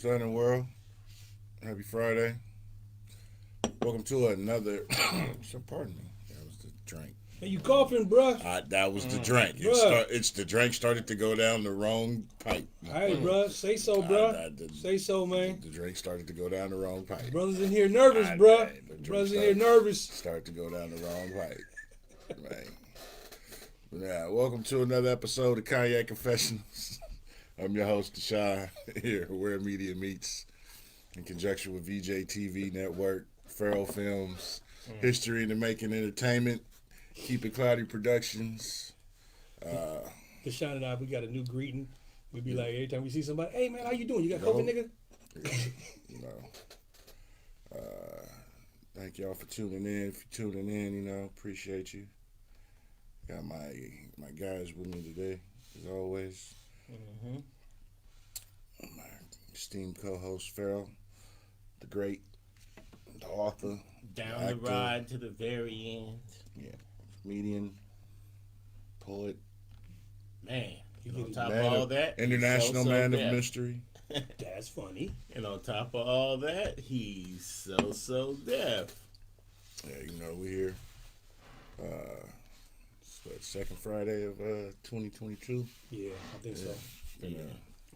What's happening, world? Happy Friday. Welcome to another. So pardon me. That was the drink. Hey, you coughing, bruh? That was the drink. Bruh. It's the drink started to go down the wrong pipe. All right, bruh. Say so, bruh. Say so, man. The drink started to go down the wrong pipe. Brothers in here nervous, bruh. Brothers in here nervous. Started to go down the wrong pipe. Man. Yeah, welcome to another episode of Cognac Confessionals. I'm your host, Deshaun, here where media meets, in conjunction with VJ TV Network, Feral Films, History in the Making Entertainment, Keep It Cloudy Productions. Deshaun and I, we got a new greeting. We be like, every time we see somebody, hey, man, how you doing? You got COVID, nigga? Thank y'all for tuning in. If you're tuning in, appreciate you. Got my guys with me today, as always. Mm-hmm. My esteemed co-host, Feral, the great, the author, Down actor, the ride to the very end. Yeah, comedian, poet. Man, on top man of all that, international man deaf. of mystery. That's funny. And on top of all that, he's so deaf. Yeah, we're here. It's second Friday of 2022. Yeah, I think so. Yeah.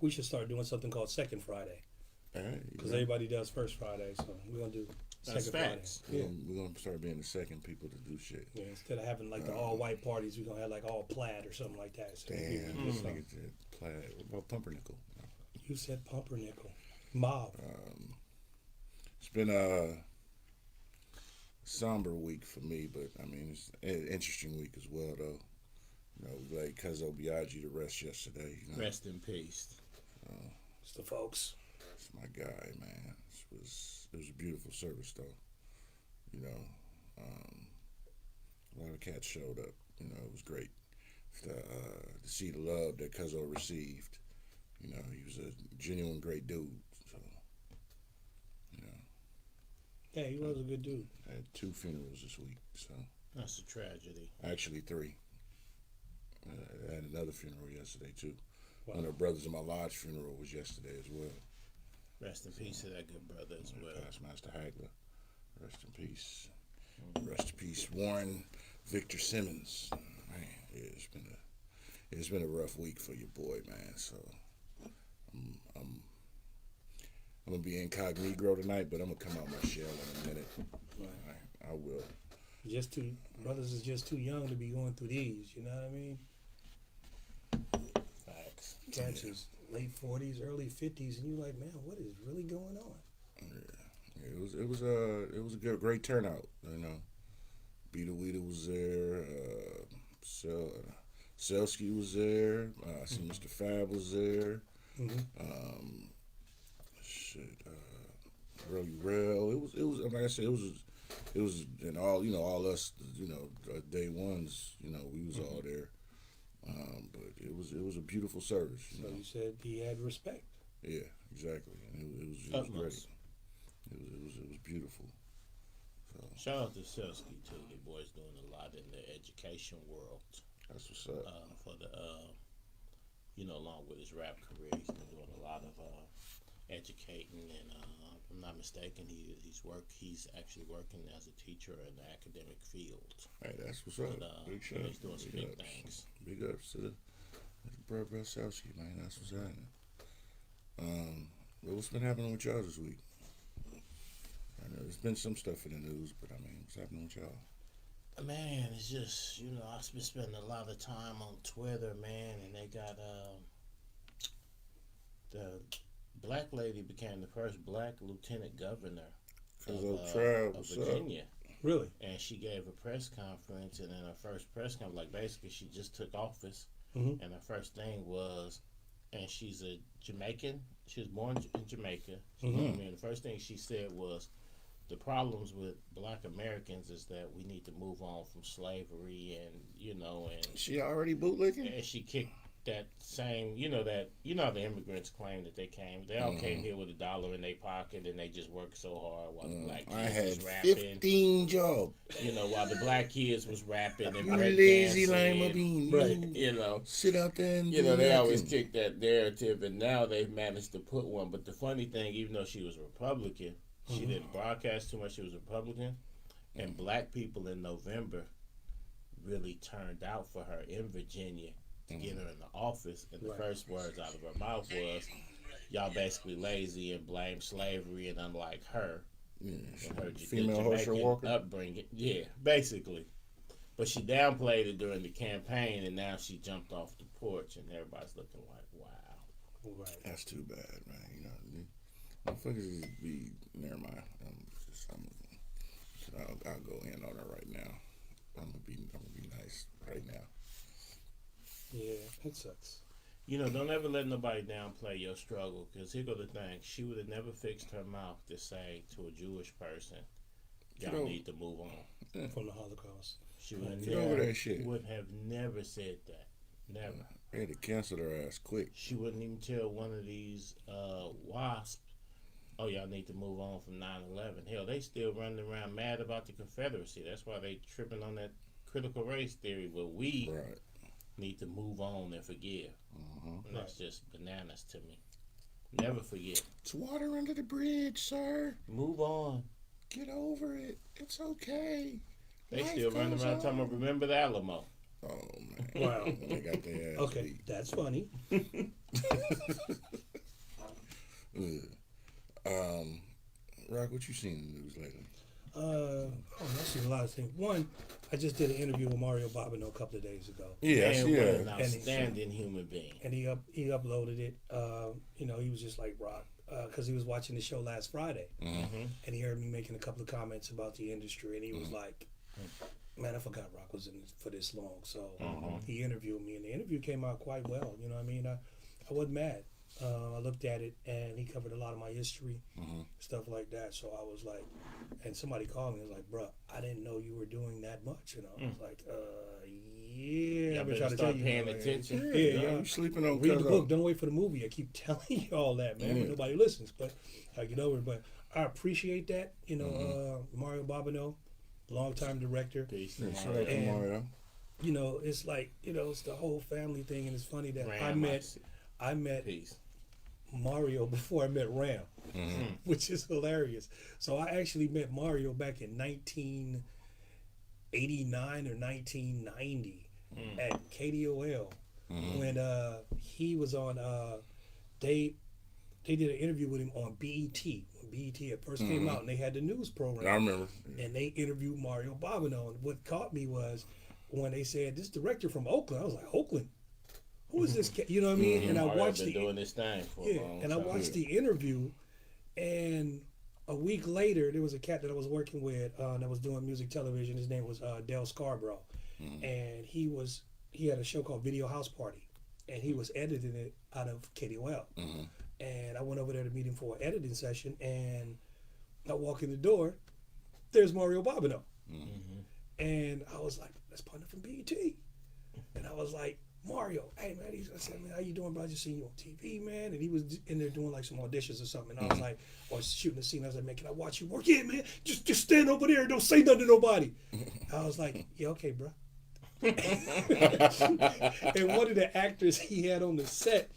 We should start doing something called Second Friday. Because everybody does First Friday, so we're going to do Second Friday. Yeah. We're going to start being the second people to do shit. Yeah, instead of having like the all-white parties, we're going to have like all plaid or something like that. So Damn, this nigga did plaid. What about Pumpernickel? You said pumpernickel. Mob. It's been a somber week for me, but I mean, it's an interesting week as well, though. We laid Cuzzo Biaggi to rest yesterday. Rest in peace. It's the folks. It's my guy, man. It was a beautiful service, though. A lot of cats showed up. It was great to see the love that Cuzzo received. He was a genuine great dude. So, Yeah, he was a good dude. I had 2 funerals this week, so. That's a tragedy. Actually 3. I had another funeral yesterday, too. Wow. One of the brothers in my lodge funeral was yesterday as well. Rest in peace to that good brother as well. Past Master Hagler. Rest in peace. Rest in peace, Warren Victor Simmons. Man, yeah, it's been a rough week for your boy, man. So I'm gonna be incognito tonight, but I'm gonna come out my shell in a minute. Right. I will. Brothers is just too young to be going through these. You know what I mean? Facts. Cats is late 40s, early 50s, and you're like, man, what is really going on? Yeah, it was a great turnout. Beta Weeda was there. Selsky was there. I see Mr. Fab was there. Mm-hmm. Early Rail. It was like I said, it was and all us day ones. We was all there. But it was a beautiful service. So you said he had respect. Yeah, exactly. And it was great. It was beautiful. So Shout out to Selsky too. The boy's doing a lot in the education world. that's what's up. For the along with his rap career, he's been doing a lot of educating, and if I'm not mistaken, he's actually working as a teacher in the academic field. Hey, that's what's up. But, Big shout. he's doing some big things. Big ups to the bro Selsky, man. That's what's happening. But what's been happening with y'all this week? I know there's been some stuff in the news, but I mean, what's happening with y'all? Man, it's just, I've been spending a lot of time on Twitter, man, and they got the black lady became the first black lieutenant governor of Virginia. Really? And she gave a press conference, and in her first press conference, like basically she just took office, Mm-hmm. and her first thing was, and she's a Jamaican, she was born in Jamaica, the first thing she said was, the problems with black Americans is that we need to move on from slavery, and and She already bootlicking? and she kicked that same, how the immigrants claim that they came. They all came here with $1 in their pocket and they just worked so hard while the black kids I had was rapping. 15 jobs. While the black kids was rapping and You break lazy dancing. lima bean. Right. Sit out there and They always kick that narrative, and now they've managed to put one. But the funny thing, even though she was a Republican, she didn't broadcast too much. She was a Republican, and black people in November really turned out for her in Virginia to get her in the office. And the first words out of her mouth was, "Y'all basically lazy and blame slavery, and unlike her, and her female Herschel Jamaican Walker upbringing." Yeah, basically. But she downplayed it during the campaign, and now she jumped off the porch, and everybody's looking like, "Wow." Right. That's too bad, man. Motherfuckers just be. Never mind. I'll go in on her right now. I'm gonna be nice right now. Yeah, it sucks. Don't ever let nobody downplay your struggle, because here go the thing. She would have never fixed her mouth to say to a Jewish person, "Y'all need to move on." From the Holocaust. She would have Get over that shit. Would have never said that. Never. They had to cancel her ass quick. She wouldn't even tell one of these WASP, "Oh, y'all need to move on from 9/11. Hell, they still running around mad about the Confederacy. That's why they tripping on that critical race theory. But we need to move on and forgive. And that's just bananas to me. Never forget. It's water under the bridge, sir. Move on. Get over it. It's okay. They Life still running goes around talking on. about remember the Alamo. Oh, man. Wow. They got their ass Okay, beat. that's funny. Rock, what you seen in the news lately? I've seen a lot of things. One, I just did an interview with Mario Bobineau a couple of days ago. Yes, Man, what yeah. an outstanding human being. And he uploaded it. He was just like Rock, because he was watching the show last Friday, and he heard me making a couple of comments about the industry, and he was like, "Man, I forgot Rock was in this for this long." So he interviewed me, and the interview came out quite well. You know what I mean? I wasn't mad. I looked at it, and he covered a lot of my history, stuff like that. So I was like, and somebody called me and was like, "Bruh, I didn't know you were doing that much." I was like, yeah, I've been trying to tell you. Paying attention. Yeah. You sleeping on Read the Cuzzo. book. Don't wait for the movie. I keep telling you all that, man. But nobody listens. But I get over it. But I appreciate that. Mario Bobineau, longtime director. Peace. Shout out to Mario. It's like it's the whole family thing, and it's funny that I met Peace. Mario before I met Ram, which is hilarious. So I actually met Mario back in 1989 or 1990 at KDOL when he was on. They did an interview with him on BET when BET at first came out, and they had the news program. I remember. And they interviewed Mario Bobineau, and what caught me was when they said this director from Oakland. I was like, Oakland. Who is this cat? You know what I mean? And I watched been doing this thing for a long and I time. watched the interview, and a week later there was a cat that I was working with that was doing music television. His name was Dale Scarborough, and he had a show called Video House Party, and he was editing it out of KDOL. And I went over there to meet him for an editing session, and I walk in the door, there's Mario Bobineau, and I was like, "That's partner from BET," and I was like, "Mario, hey man," I said, "Man, how you doing, bro? I just seen you on TV, man." And he was in there doing like some auditions or something. And I was like, I was shooting a scene. I was like, "Man, can I watch you work?" "Yeah, man. Just stand over there and don't say nothing to nobody." I was like, "Yeah, okay, bro." And one of the actors he had on the set,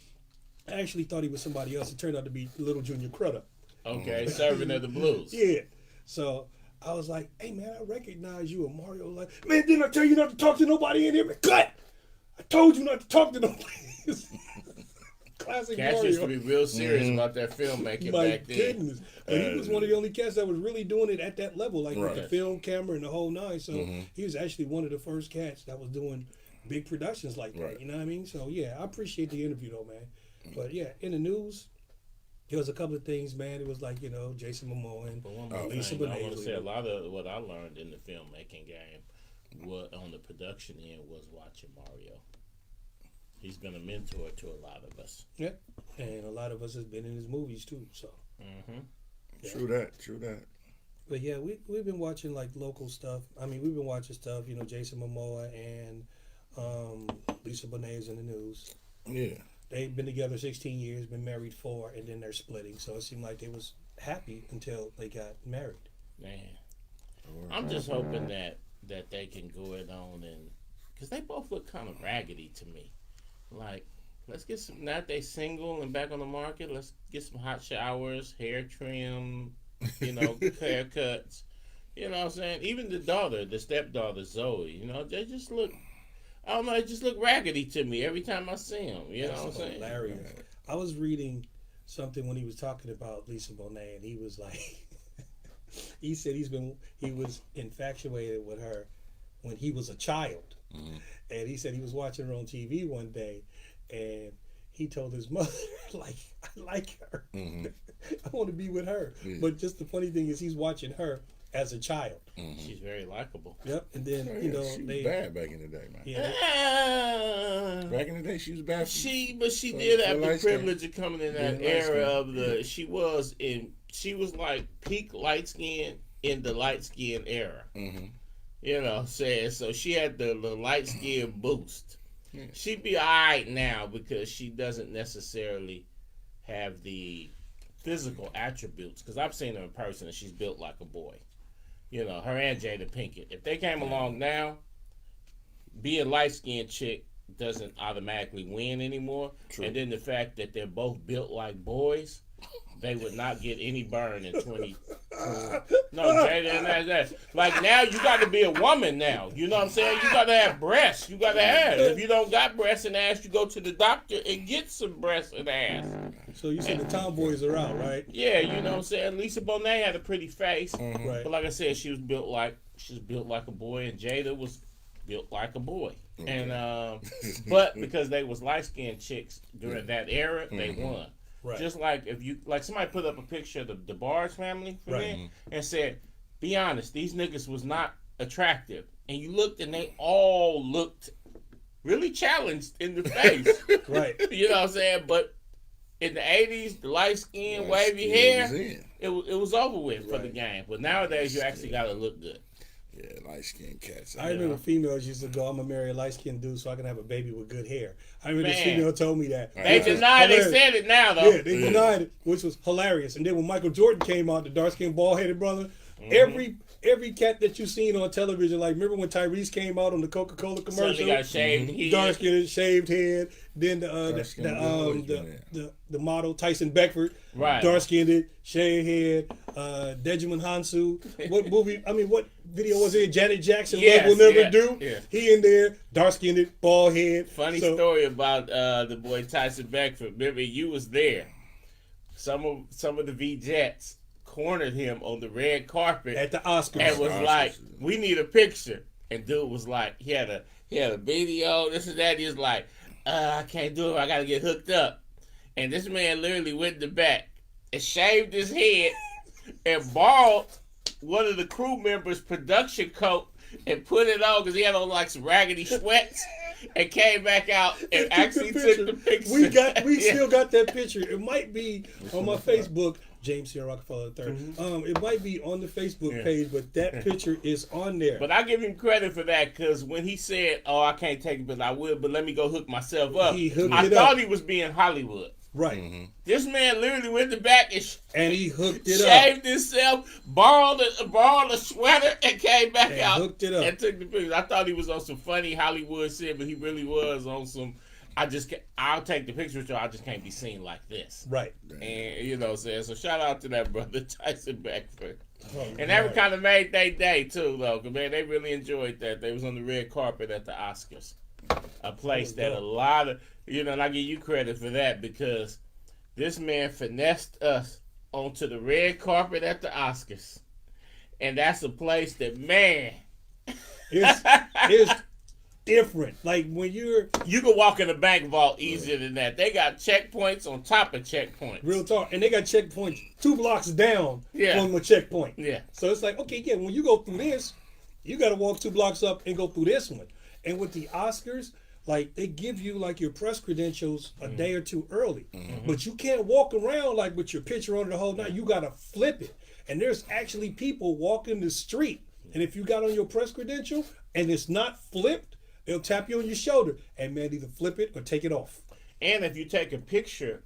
I actually thought he was somebody else. It turned out to be Little Junior Crutter. Okay, serving of the blues. Yeah. So I was like, "Hey man, I recognize you." And Mario like, "Man, didn't I tell you not to talk to nobody in here?" "Man, cut! I told you not to talk to nobody." Classic Cats Mario. used to be real serious about that filmmaking My back then. goodness. But he was one of the only cats that was really doing it at that level, like with the Right. film camera and the whole nine. So he was actually one of the first cats that was doing big productions like that. Right. You know what I mean? So yeah, I appreciate the interview though, man. But yeah, in the news, there was a couple of things, man. It was like, Jason Momoa and But one more Lisa thing, I want to Bonet. say a lot of what I learned in the filmmaking game, what on the production end, was watching Mario. He's been a mentor to a lot of us. Yeah, and a lot of us has been in his movies too. So, True that. but yeah, we've been watching like local stuff. I mean, we've been watching stuff. Jason Momoa and Lisa Bonet is in the news. Yeah. They've been together 16 years, been married 4, and then they're splitting. So it seemed like they was happy until they got married. Man, I'm just hoping that they can go it on, and because they both look kind of raggedy to me. Like, let's get some. Now that they single and back on the market, let's get some hot showers, hair trim, haircuts. You know what I'm saying? Even the stepdaughter Zoe. They just look. I don't know. They just look raggedy to me every time I see them. You know what I'm saying? Hilarious. I was reading something when he was talking about Lisa Bonet, and he was like, he said he was infatuated with her when he was a child, and he said he was watching her on TV one day, and he told his mother, like, I like her, I want to be with her, but just the funny thing is he's watching her as a child. She's very likable. Yep, and then she was bad back in the day, man. Yeah, back in the day, she was bad. She did have the privilege of coming in that era of the. She was like peak light skin in the light skin era. So she had the light skin boost. She'd be all right now because she doesn't necessarily have the physical attributes. Because I've seen her in person and she's built like a boy. Her and Jada Pinkett. If they came along now, being light-skinned chick doesn't automatically win anymore. True. And then the fact that they're both built like boys, they would not get any burn in 20. No, Jada and that. Like now, you got to be a woman now. You know what I'm saying? You got to have breasts. You got to have. If you don't got breasts and ass, you go to the doctor and get some breasts and ass. So you said the tomboys are out, right? Yeah, you know what I'm saying? Lisa Bonet had a pretty face. Right. But like I said, she was built like a boy, and Jada was built like a boy. And but because they was light-skinned chicks during that era, they won. Right. Just like if you somebody put up a picture of the Barnes family for me and said, be honest, these niggas was not attractive. And you looked and they all looked really challenged in the face. Right. You know what I'm saying? But in the 80s, the light skin, wavy hair, it was over with for the game. But nowadays, you actually got to look good. Yeah, light-skinned cats. I remember females used to go, I'm going to marry a light-skinned dude so I can have a baby with good hair. I remember this female told me that. They denied they said it now, though. Yeah, they denied it, which was hilarious. And then when Michael Jordan came out, the dark-skinned, bald-headed brother, every cat that you seen on television, like remember when Tyrese came out on the Coca-Cola commercial? So got shaved head. Dark-skinned, shaved head. Then the model Tyson Beckford, dark-skinned, shaved head. Dejimon Hansu. What video was it? Janet Jackson, Love Will Never Do. Yeah. He in there, dark-skinned, bald head. Funny story about the boy Tyson Beckford. Remember, you was there. Some of the V-Jets cornered him on the red carpet at the Oscars and was like, "We need a picture." And dude was like, he had a video, this and that. He was like, "I can't do it. I gotta get hooked up." And this man literally went in the back and shaved his head and borrowed one of the crew members' production coat and put it on because he had on like some raggedy sweats. And came back out and actually took the picture. We still got that picture. It might be on my Facebook, James C. Rockefeller III. It might be on the Facebook page, but that picture is on there. But I give him credit for that because when he said, "Oh, I can't take it, but I will, but let me go hook myself up," I thought he was being Hollywood. Right. This man literally went to the back and he hooked it up. Shaved himself, borrowed a sweater, and came back out hooked it up. and took the picture. I thought he was on some funny Hollywood shit, but he really was on some. I'll take the picture with you. I just can't be seen like this. Right. And you know what I'm saying? So shout out to that brother Tyson Beckford. And that kind of made their day too, though. Cause man, they really enjoyed that. They was on the red carpet at the Oscars, a place that a lot of and I give you credit for that because this man finessed us onto the red carpet at the Oscars, and that's a place that it's different. Like when you can walk in the bank vault easier than that. They got checkpoints on top of checkpoints. Real talk. And they got checkpoints 2 blocks down from a checkpoint. Yeah. So it's like, okay, when you go through this, you got to walk 2 blocks up and go through this one. And with the Oscars, like they give you like your press credentials a day or 2 early. But you can't walk around like with your picture on the whole night. You got to flip it. And there's actually people walking the street. And if you got on your press credential and it's not flipped, they'll tap you on your shoulder and man, either flip it or take it off. And if you take a picture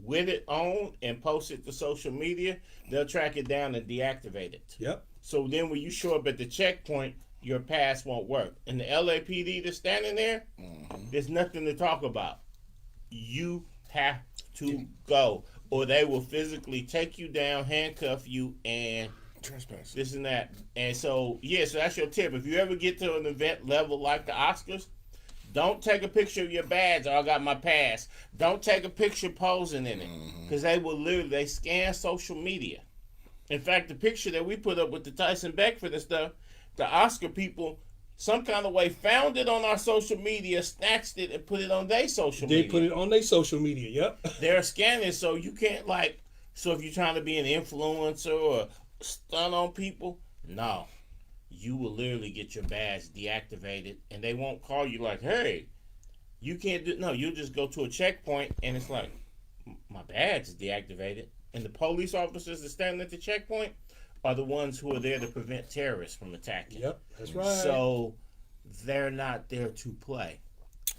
with it on and post it to social media, they'll track it down and deactivate it. Yep. So then when you show up at the checkpoint, your pass won't work. And the LAPD that's standing there, there's nothing to talk about. You have to go, or they will physically take you down, handcuff you, and Trespass. this and that. And so, so that's your tip. If you ever get to an event level like the Oscars, don't take a picture of your badge. I got my pass. Don't take a picture posing in it, because they will they scan social media. In fact, the picture that we put up with the Tyson Beckford and stuff, the Oscar people, some kind of way, found it on our social media, snatched it, and put it on their social media. They put it on their social media, yep. They're scanning, so you can't, so if you're trying to be an influencer or stun on people, no. You will literally get your badge deactivated, and they won't call you like, hey, you can't do, no, you'll just go to a checkpoint, and it's like, my badge is deactivated. And the police officers that stand at the checkpoint are the ones who are there to prevent terrorists from attacking. Yep, that's right. So they're not there to play.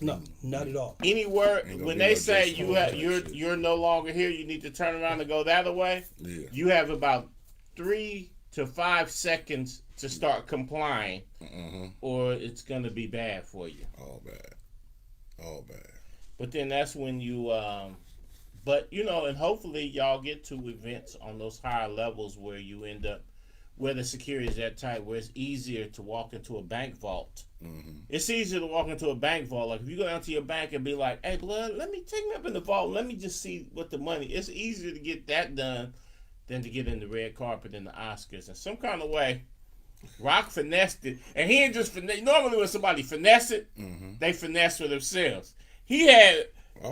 No, not at all. Anywhere when they say you're no longer here, you need to turn around and go the other way. Yeah. You have about 3 to 5 seconds to start complying, or it's gonna be bad for you. All bad. But then that's when you but and hopefully y'all get to events on those higher levels where you end up where the security is that tight, where it's easier to walk into a bank vault. It's easier to walk into a bank vault. Like if you go down to your bank and be like, hey blood, take me up in the vault, let me just see what the money. It's easier to get that done than to get in the red carpet in the Oscars. In some kind of way, Rock finessed it. And he ain't just finesse. Normally when somebody finesse it, they finesse for themselves. He had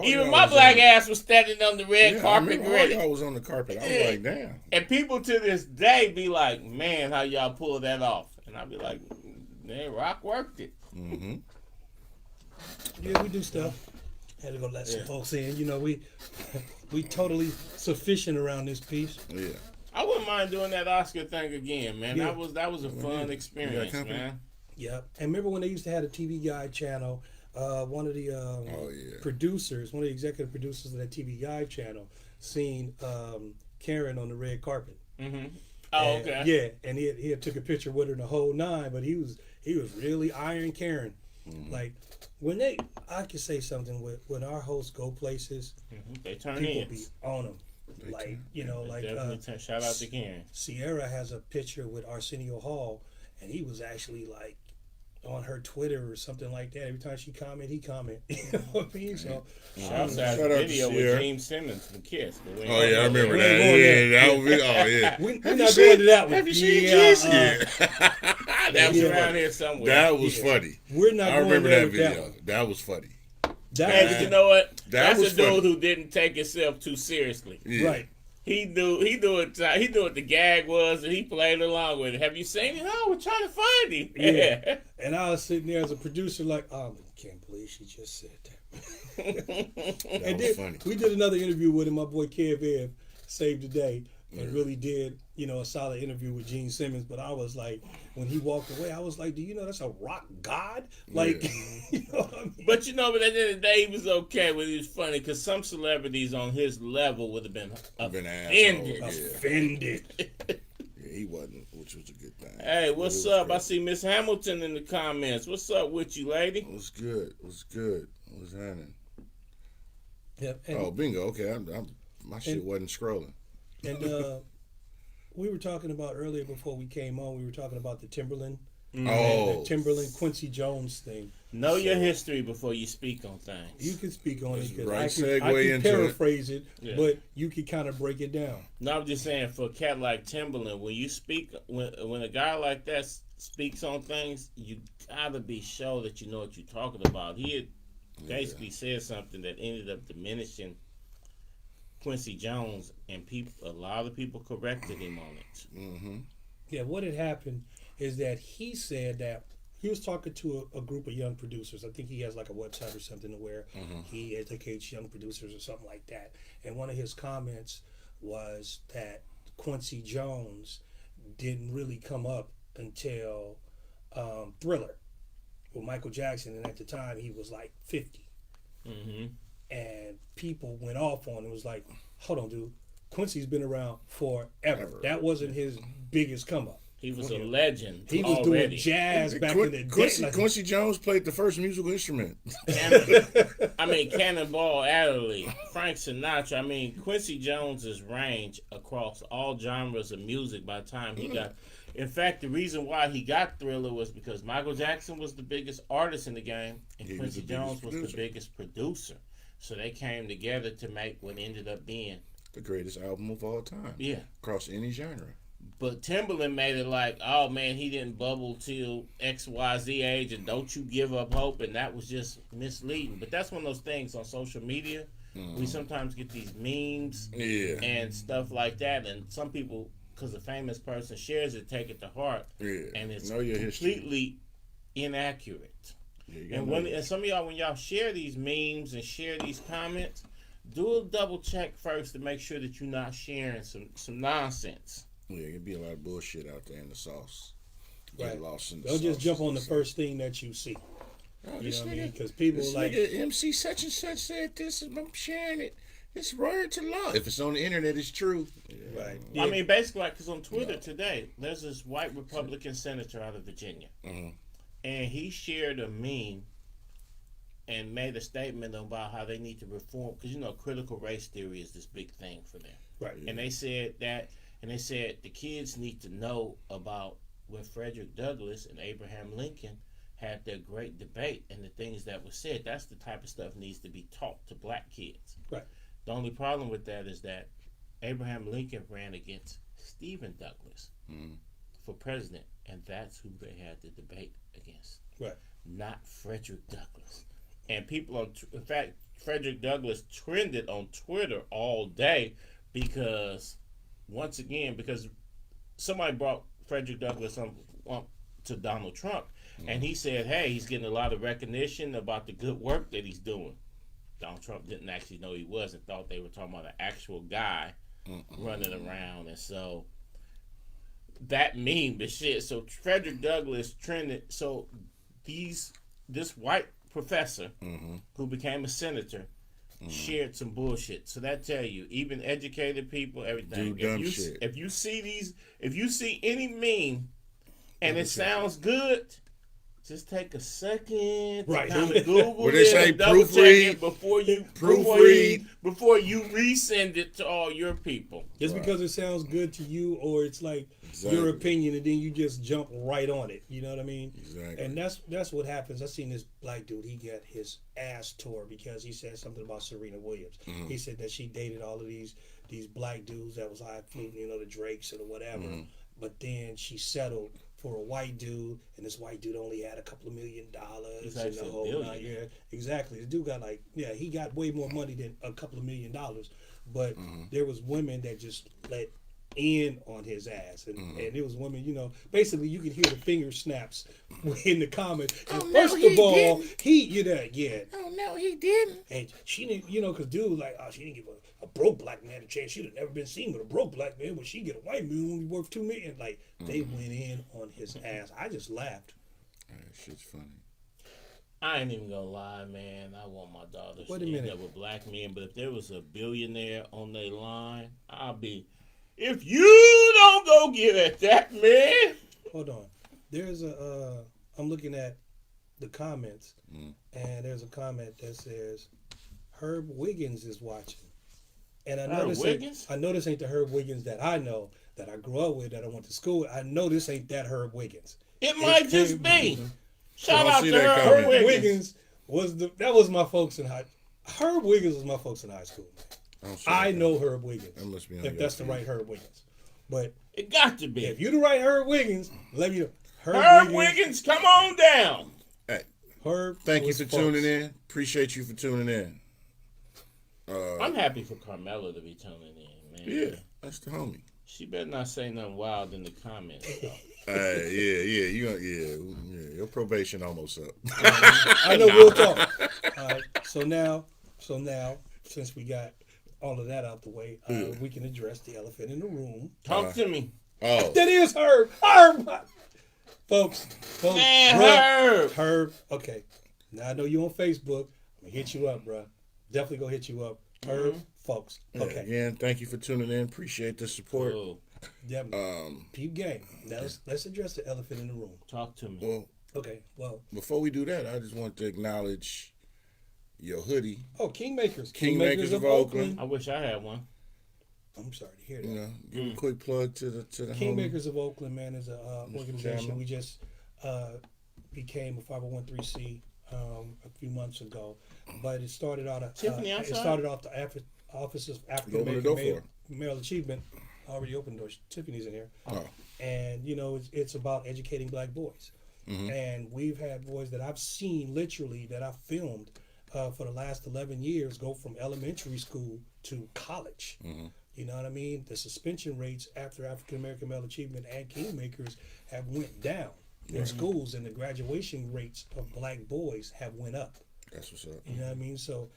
even my black ass was standing on the red carpet ready. I was on the carpet. I was like, damn. And people to this day be like, man, how y'all pull that off? And I be like, man, Rock worked it. Yeah, we do stuff. Had to go let some folks in. We totally sufficient around this piece. Yeah. I wouldn't mind doing that Oscar thing again, man. Yeah. That was a fun experience, man. Yeah. And remember when they used to have a TV Guide channel, one of the producers, one of the executive producers of that TV Guide channel, seen Karen on the red carpet. Oh, okay. Yeah, and he had took a picture with her in the whole nine, but he was really iron Karen. Like I could say something when our hosts go places, they turn people in. be on them. Shout out to Karen. Sierra has a picture with Arsenio Hall, and he was actually like on her Twitter or something like that. Every time she comment, he comment. You know what I mean? So shout out to video with James Simmons from Kiss. I remember that. We're not going to that one. Have you seen Kiss? That was around here somewhere. That was funny. We're not. I remember that video. That one. That was funny. But you know what? That's a dude funny. who didn't take himself too seriously. Yeah. Right. He knew what the gag was, and he played along with it. Have you seen it? Oh, we're trying to find him. Yeah. And I was sitting there as a producer, like, oh, I can't believe she just said that. That was funny. We did another interview with him. My boy Kev Ev saved the day and really did, a solid interview with Gene Simmons. But I was like, when he walked away, I was like, do you know that's a rock god? Like, you know what I mean? But at the end of the day, he was okay with it. He was funny because some celebrities on his level would have been offended. Offended. Yeah, he wasn't, which was a good thing. Hey, what's up? Great. I see Miss Hamilton in the comments. What's up with you, lady? It was good. What's happening? Yep. Bingo. Okay, my shit wasn't scrolling. And we were talking about earlier before we came on. We were talking about the Timberland. Oh, the Timberland Quincy Jones thing. Know your history before you speak on things. You can speak on it because right. I can paraphrase it, but you can kind of break it down. No, I'm just saying for a cat like Timberland, when you speak, when a guy like that speaks on things, you gotta be sure that you know what you're talking about. He had basically said something that ended up diminishing Quincy Jones, and a lot of people corrected him on it. Yeah, what had happened is that he said that he was talking to a group of young producers. I think he has like a website or something where he educates young producers or something like that. And one of his comments was that Quincy Jones didn't really come up until Thriller with Michael Jackson, and at the time he was like 50. and people went off on it. It was like, hold on, dude. Quincy's been around forever. That wasn't his biggest come up. He was a legend. He was already doing jazz back in the day. Quincy Jones played the first musical instrument. Cannonball Adderley, Frank Sinatra. I mean, Quincy Jones's range across all genres of music by the time he got. In fact, the reason why he got Thriller was because Michael Jackson was the biggest artist in the game, and Quincy Jones was the biggest producer. So they came together to make what ended up being the greatest album of all time. Yeah. Across any genre. But Timberland made it like, oh man, he didn't bubble till XYZ age, and don't you give up hope, and that was just misleading. But that's one of those things on social media. We sometimes get these memes and stuff like that, and some people, because a famous person shares it, take it to heart, and it's completely inaccurate. And some of y'all, when y'all share these memes and share these comments, do a double check first to make sure that you're not sharing some nonsense. Yeah, it'd be a lot of bullshit out there in the sauce. Right. Lost in the Don't sauce. just jump on the first thing that you see. Oh, You know what I mean? Because people this like nigga MC such and such said this, and I'm sharing it. It's word to law. If it's on the internet, it's true. right. I mean, basically, like, because on Twitter today, there's this white Republican senator out of Virginia, and he shared a meme and made a statement about how they need to reform, because critical race theory is this big thing for them. Right. And they said that. And they said the kids need to know about when Frederick Douglass and Abraham Lincoln had their great debate and the things that were said. That's the type of stuff needs to be taught to black kids. Right. The only problem with that is that Abraham Lincoln ran against Stephen Douglas for president, and that's who they had the debate against. Right. Not Frederick Douglass. And people in fact, Frederick Douglass trended on Twitter all day because somebody brought Frederick Douglass to Donald Trump, and he said, hey, he's getting a lot of recognition about the good work that he's doing. Donald Trump didn't actually know he was and thought they were talking about an actual guy running around, and so that meme, the shit. So Frederick Douglass trended. So this white professor who became a senator shared some bullshit. So that tell you, even educated people, everything. If you see any meme and it sounds good, just take a second to kind of Google it and double check it before you resend it to all your people. Just because it sounds good to you, or it's like your opinion, and then you just jump right on it. You know what I mean? Exactly. And that's what happens. I seen this black dude. He got his ass tore because he said something about Serena Williams. He said that she dated all of these black dudes that was high fluting, the Drakes or the whatever. But then she settled for a white dude, and this white dude only had a couple of $1 million. And the whole night. Yeah, exactly. The dude got he got way more money than a couple of $1 million. But there was women that just let in on his ass, and it was women. Basically you could hear the finger snaps in the comments. And first of all, he Oh no, he didn't. And she didn't, because dude she didn't give a broke black man a chance. She'd have never been seen with a broke black man. When she get a white man only worth $2 million, they went in on his ass. I just laughed. That shit's funny. I ain't even gonna lie, man. I want my daughter to end up with black men, but if there was a billionaire on their line, I'll be. If you don't go get at that man. Hold on. There's I'm looking at the comments, and there's a comment that says Herb Wiggins is watching. And I know this ain't the Herb Wiggins that I know, that I grew up with, that I went to school with. I know this ain't that Herb Wiggins. It might just be. Shout out to Herb Wiggins. Was my folks in high. Herb Wiggins was my folks in high school. I know Herb Wiggins. That must be if that's the right Herb Wiggins. But it got to be. If you the right Herb Wiggins, let me know. Herb Wiggins, come on down. Hey, Herb. Thank you for tuning in. Appreciate you for tuning in. I'm happy for Carmela to be tuning in, man. Yeah, that's the homie. She better not say nothing wild in the comments, though. Your probation almost up. I know we'll talk. All right. So now, since we got all of that out the way, we can address the elephant in the room. Talk to me. Oh, that is Herb. Herb, folks. Man, Herb. Okay. Now I know you on Facebook. I'm gonna hit you up, bro. Definitely go hit you up. Herb, folks. Yeah, Okay. again, thank you for tuning in. Appreciate the support. Cool. Definitely. Peep game. Now let's address the elephant in the room. Talk to me. Well, Okay. Well. before we do that, I just want to acknowledge your hoodie. Oh, Kingmakers. Kingmakers of Oakland. I wish I had one. I'm sorry to hear that. You know, give a quick plug to the Kingmakers of Oakland, man, is a organization. Chandler. We just became a 501c a few months ago, but it started out. Tiffany, It outside? started off the Office of African Open the door American for Male Achievement. Already opened doors. Tiffany's in here, Oh, and you know it's about educating black boys. And we've had boys that I've seen literally that I've filmed for the last 11 years go from elementary school to college. You know what I mean? The suspension rates after African American Male Achievement and Kingmakers have went down in schools, and the graduation rates of black boys have went up. that's what's up. You know what I mean? So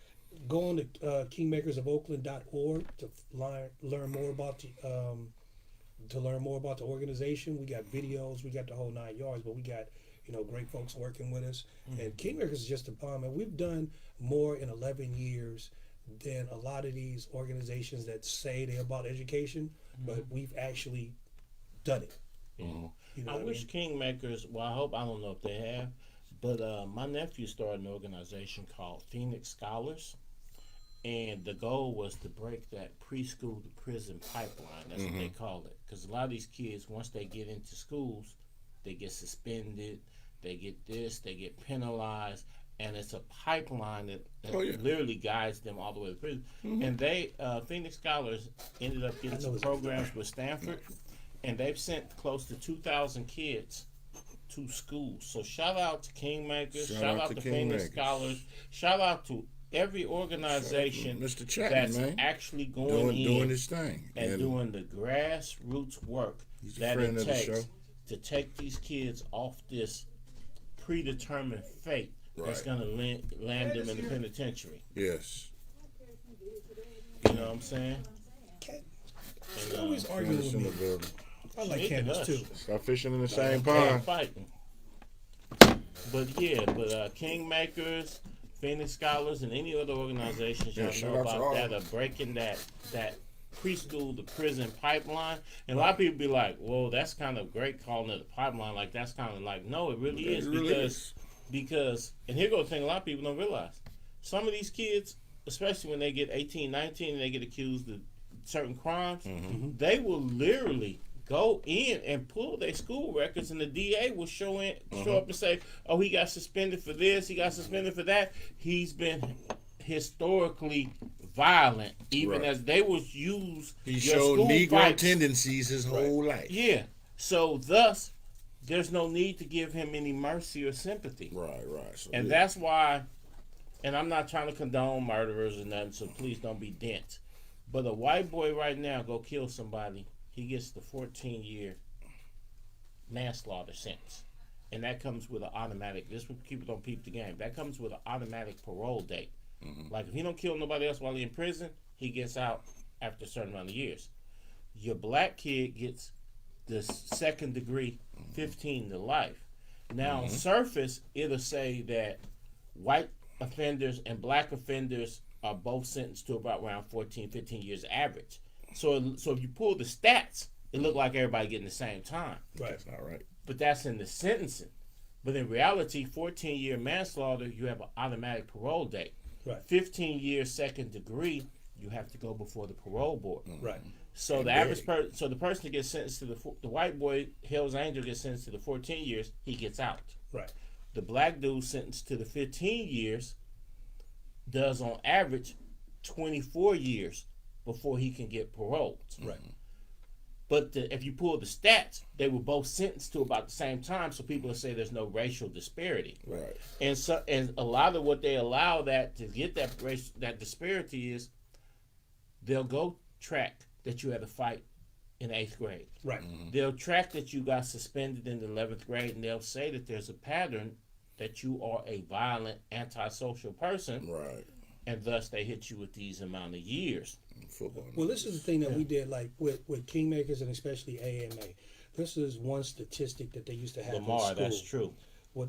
go on to kingmakersofoakland.org to learn more about the organization. We got videos, we got the whole 9 yards, but we got great folks working with us. And Kingmakers is just a bomb, and we've done more in 11 years than a lot of these organizations that say they're about education, but we've actually done it. You know I what wish Kingmakers, well, I don't know if they have, but my nephew started an organization called Phoenix Scholars, and the goal was to break that preschool to prison pipeline. That's what they call it. Because a lot of these kids, once they get into schools, they get suspended, they get this, they get penalized, and it's a pipeline that literally guides them all the way to prison. And they, Phoenix Scholars, ended up getting some programs with Stanford, and they've sent close to 2,000 kids to schools. So shout out to Kingmakers, shout out to Phoenix Scholars, shout out to every organization Mr. Chapman, that's man. actually doing his thing and doing the grassroots work that it takes to take these kids off this predetermined fate that's going to land them in the penitentiary. Yes. You know what I'm saying? She's always arguing with me. I like Candace too. Stop fishing in the same Can't pond. fighting. But Kingmakers, Phoenix Scholars, and any other organizations y'all shout know out to about all. that are breaking that preschool to prison pipeline. And a lot of people be like, well, that's kind of great calling it a pipeline. Like, that's kind of like, no, it really is. Because, and here goes the thing a lot of people don't realize. Some of these kids, especially when they get 18, 19, and they get accused of certain crimes, they will literally go in and pull their school records, and the DA will show up and say, oh, he got suspended for this, he got suspended for that. He's been historically violent, even as they will use He your showed school Negro fights. tendencies his whole life. Yeah. So thus, there's no need to give him any mercy or sympathy. Right. So And that's why, and I'm not trying to condone murderers or nothing, so please don't be dense. But a white boy right now go kill somebody, he gets the 14-year manslaughter sentence. And that comes with an automatic, this when people don't peep the game, that comes with an automatic parole date. Like if he don't kill nobody else while he's in prison, he gets out after a certain amount of years. Your black kid gets the second degree 15 to life. Now on surface, it'll say that white offenders and black offenders are both sentenced to about around 14, 15 years average. So if you pull the stats, it look like everybody getting the same time. Right. That's not right. But that's in the sentencing. But in reality, 14-year manslaughter, you have an automatic parole date. Right. 15 years second degree, you have to go before the parole board. Right. So the average person, so the person that gets sentenced to the white boy, Hell's Angel, gets sentenced to the 14 years, he gets out. Right. The black dude sentenced to the 15 years does on average 24 years before he can get paroled. Right. But if you pull the stats, they were both sentenced to about the same time, so people will say there's no racial disparity. Right. And a lot of what they allow that to get that disparity is they'll go track that you had a fight in 8th grade. Right. They'll track that you got suspended in the 11th grade, and they'll say that there's a pattern that you are a violent, antisocial person, Right. and thus they hit you with these amount of years. Football. Well, this is the thing that we did, like with Kingmakers and especially AMA. This is one statistic that they used to have in Lamar, school. that's true.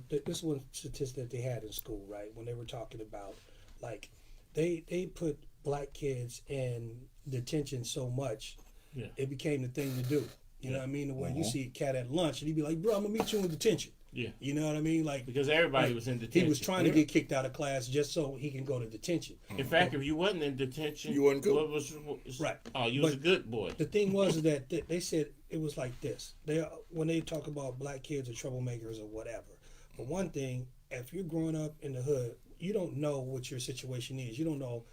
This is one statistic that they had in school, right? When they were talking about, like, they put black kids in detention so much, it became the thing to do. You know what I mean? Where you see a cat at lunch and he'd be like, "Bro, I'm gonna meet you in detention." Yeah. You know what I mean? Like, because everybody was in detention. He was trying to get kicked out of class just so he can go to detention. In fact, if you wasn't in detention, you wasn't cool. Right. Oh, you was a good boy. The thing was that they said it was like this. When they talk about black kids or troublemakers or whatever. But one thing, if you're growing up in the hood, you don't know what your situation is. You don't know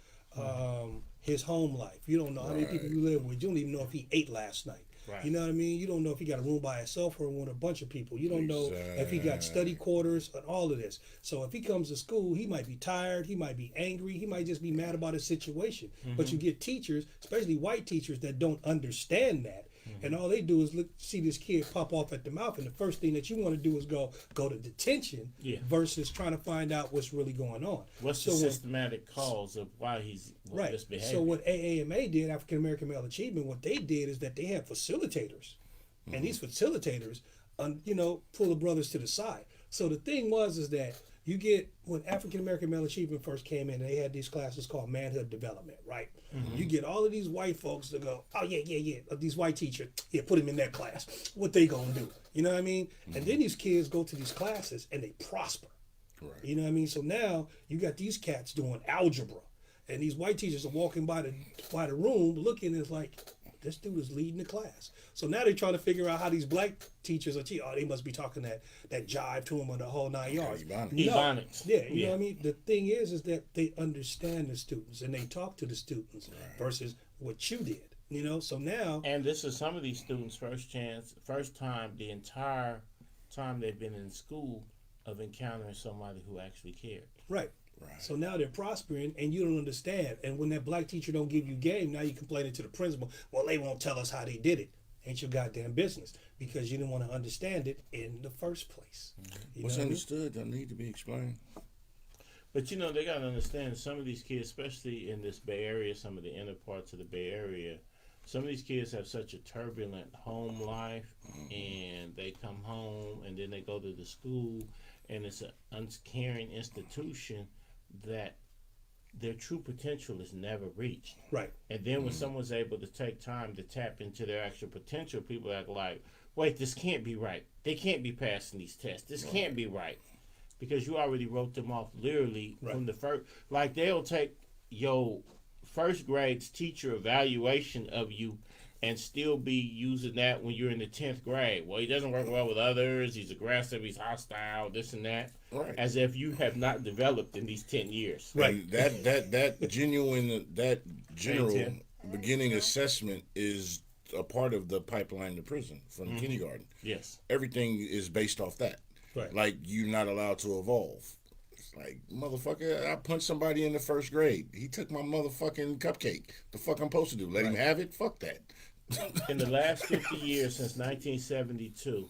his home life. You don't know how many people you live with. You don't even know if he ate last night. Right. You know what I mean? You don't know if he got a room by himself or with a bunch of people. You don't know if he got study quarters and all of this. So if he comes to school, he might be tired, he might be angry, he might just be mad about his situation. But you get teachers, especially white teachers, that don't understand that. And all they do is see this kid pop off at the mouth, and the first thing that you want to do is go to detention versus trying to find out what's really going on. What's the systematic cause of why he's misbehaving? So what AAMA did, African American Male Achievement, what they did is that they had facilitators, and these facilitators, pull the brothers to the side. So the thing is that you get, when African American Male Achievement first came in, they had these classes called manhood development, right? You get all of these white folks that go, oh yeah, these white teachers, put them in that class. What they gonna do? You know what I mean? And then these kids go to these classes and they prosper. Right. You know what I mean? So now you got these cats doing algebra, and these white teachers are walking by the room looking, and it's like, this dude is leading the class. So now they're trying to figure out how these black teachers are teaching. Oh, they must be talking that jive to them on the whole 9 yards. Ebonics. Yeah, you know what I mean? The thing is that they understand the students and they talk to the students versus what you did. So now. And this is some of these students' first time, the entire time they've been in school, of encountering somebody who actually cared. Right. So now they're prospering, and you don't understand. And when that black teacher don't give you game, now you're complaining to the principal. Well, they won't tell us how they did it. Ain't your goddamn business, because you didn't want to understand it in the first place. What's understood don't need to be explained. But they got to understand, some of these kids, especially in this Bay Area, some of the inner parts of the Bay Area, some of these kids have such a turbulent home life, and they come home and then they go to the school, and it's an uncaring institution that their true potential is never reached. Right. And then when someone's able to take time to tap into their actual potential, people act like, wait, this can't be right. They can't be passing these tests. This can't be right. Because you already wrote them off literally from the first. Like, they'll take your first grade's teacher evaluation of you and still be using that when you're in the 10th grade. Well, he doesn't work well with others. He's aggressive. He's hostile. This and that. Right. As if you have not developed in these 10 years. Right. And that general beginning assessment is a part of the pipeline to prison from kindergarten. Yes. Everything is based off that. Right. Like, you're not allowed to evolve. It's like, motherfucker, I punched somebody in the first grade. He took my motherfucking cupcake. The fuck I'm supposed to do? Let him have it? Fuck that. In the last 50 years, since 1972,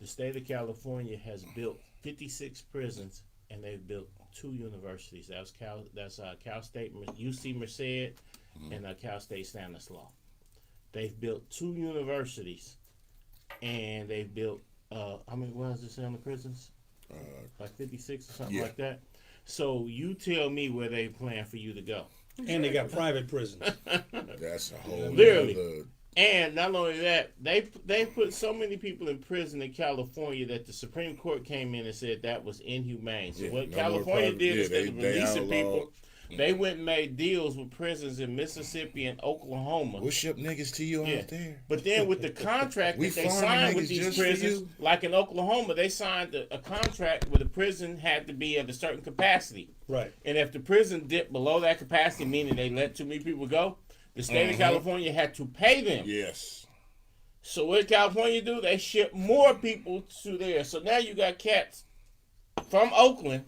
the state of California has built 56 prisons, and they've built 2 universities. That's Cal State, UC Merced, and Cal State Stanislaus. They've built 2 universities, and they've built how many? What does it say on the prisons? Like 56 or something like that. So you tell me where they plan for you to go. And they got private prisons. That's a whole literally. And not only that, they put so many people in prison in California that the Supreme Court came in and said that was inhumane. So what California did instead of releasing people, they went and made deals with prisons in Mississippi and Oklahoma. We'll ship niggas to you out there. But then with the contract that they signed with these prisons, like in Oklahoma, they signed a contract where the prison had to be at a certain capacity. Right. And if the prison dipped below that capacity, meaning they let too many people go, the state of California had to pay them. Yes. So what did California do? They shipped more people to there. So now you got cats from Oakland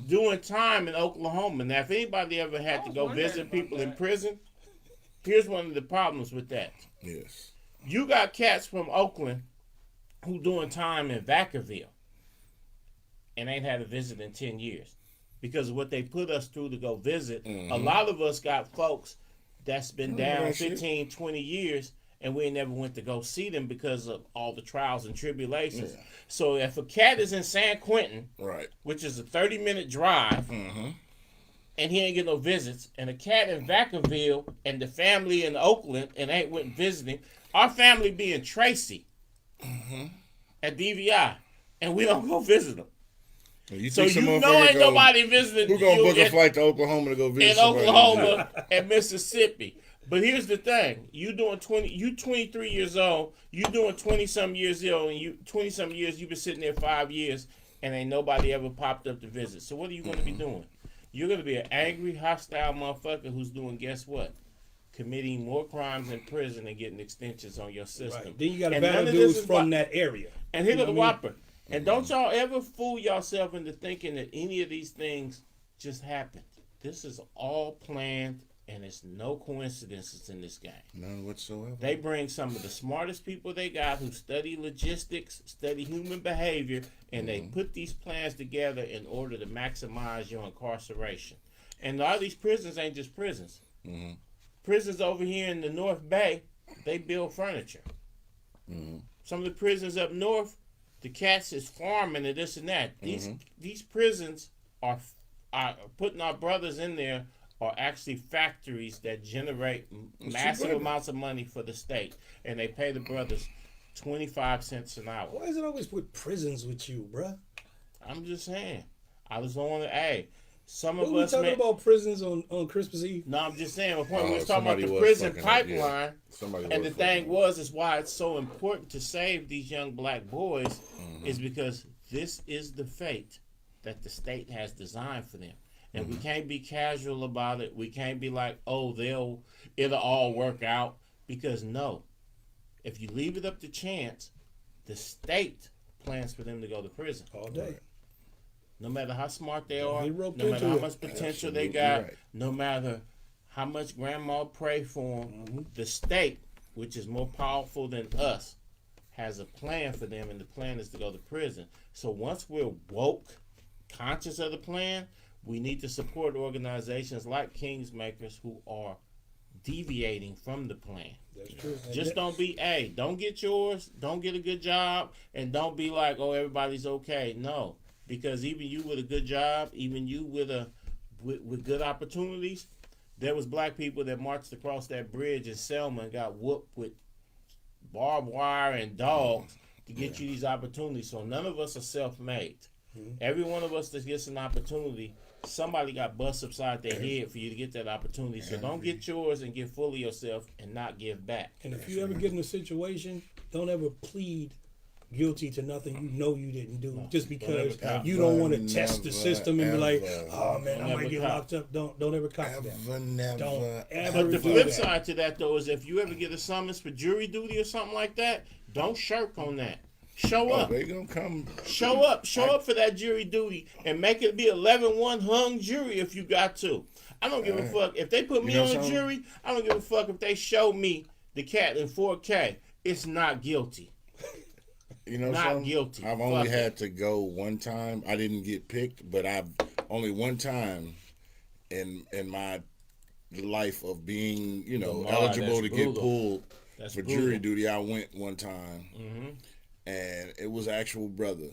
doing time in Oklahoma. Now, if anybody ever had to go visit people in prison, here's one of the problems with that. Yes. You got cats from Oakland who doing time in Vacaville and ain't had a visit in 10 years. Because of what they put us through to go visit. A lot of us got folks that's been down 15, 20 years, and we ain't never went to go see them because of all the trials and tribulations. Yeah. So if a cat is in San Quentin, which is a 30-minute drive, and he ain't get no visits, and a cat in Vacaville and the family in Oakland and ain't went visiting. Our family be in Tracy at DVI, and we don't go visit them. You So think some you know motherfucker ain't nobody visiting Who gonna you book a flight to Oklahoma to go visit in somebody? Oklahoma and Mississippi. But here's the thing: you 23 years old, you doing 20-some years old, and you 20-some years, you've been sitting there 5 years, and ain't nobody ever popped up to visit. So what are you going to be doing? You're going to be an angry, hostile motherfucker who's doing, guess what? Committing more crimes in prison and getting extensions on your system. Right. Then you got to battle dudes from that area. And here's the whopper. And don't y'all ever fool yourself into thinking that any of these things just happened. This is all planned, and it's no coincidences in this game. None whatsoever. They bring some of the smartest people they got who study logistics, study human behavior, and they put these plans together in order to maximize your incarceration. And a lot of these prisons ain't just prisons. Mm-hmm. Prisons over here in the North Bay, they build furniture. Mm-hmm. Some of the prisons up north, the cats is farming and this and that. These prisons are putting our brothers in there are actually factories that generate massive amounts of money for the state, and they pay the brothers 25 cents an hour. Why is it always put prisons with you, bruh? I'm just saying. I was on the some of What us we talking about prisons on Christmas Eve? No, I'm just saying. My point we was talking about the prison pipeline, and the thing is why it's so important to save these young black boys is because this is the fate that the state has designed for them, and we can't be casual about it. We can't be like, oh, it'll all work out, because no, if you leave it up to chance, the state plans for them to go to prison all day. No matter how smart they are, no no matter how much potential they got, no matter how much grandma pray for them, the state, which is more powerful than us, has a plan for them, and the plan is to go to prison. So once we're woke, conscious of the plan, we need to support organizations like Kingsmakers who are deviating from the plan. That's true. Just don't get yours, don't get a good job, and don't be like, oh, everybody's okay. No. Because even you with a good job, even you with good opportunities, there was black people that marched across that bridge in Selma and got whooped with barbed wire and dogs to get you these opportunities. So none of us are self-made. Every one of us that gets an opportunity, somebody got bust upside their head for you to get that opportunity. So don't get yours and get full of yourself and not give back. And if you ever get in a situation, don't ever plead guilty to nothing you know you didn't do just because you don't want to test the system and be like, oh man, I might get locked up. Don't ever cop that. Don't ever. But the flip side to that though is if you ever get a summons for jury duty or something like that, don't shirk on that. Show up. They gonna come. Show up for that jury duty and make it be 11-1 hung jury if you got to. I don't give a fuck if they put me on a jury. I don't give a fuck if they show me the cat in 4K. It's not guilty. You know, not guilty. I've only had to go one time. I didn't get picked, but I've only one time in my life of being, eligible to get pulled for jury duty. I went one time, and it was actual brother,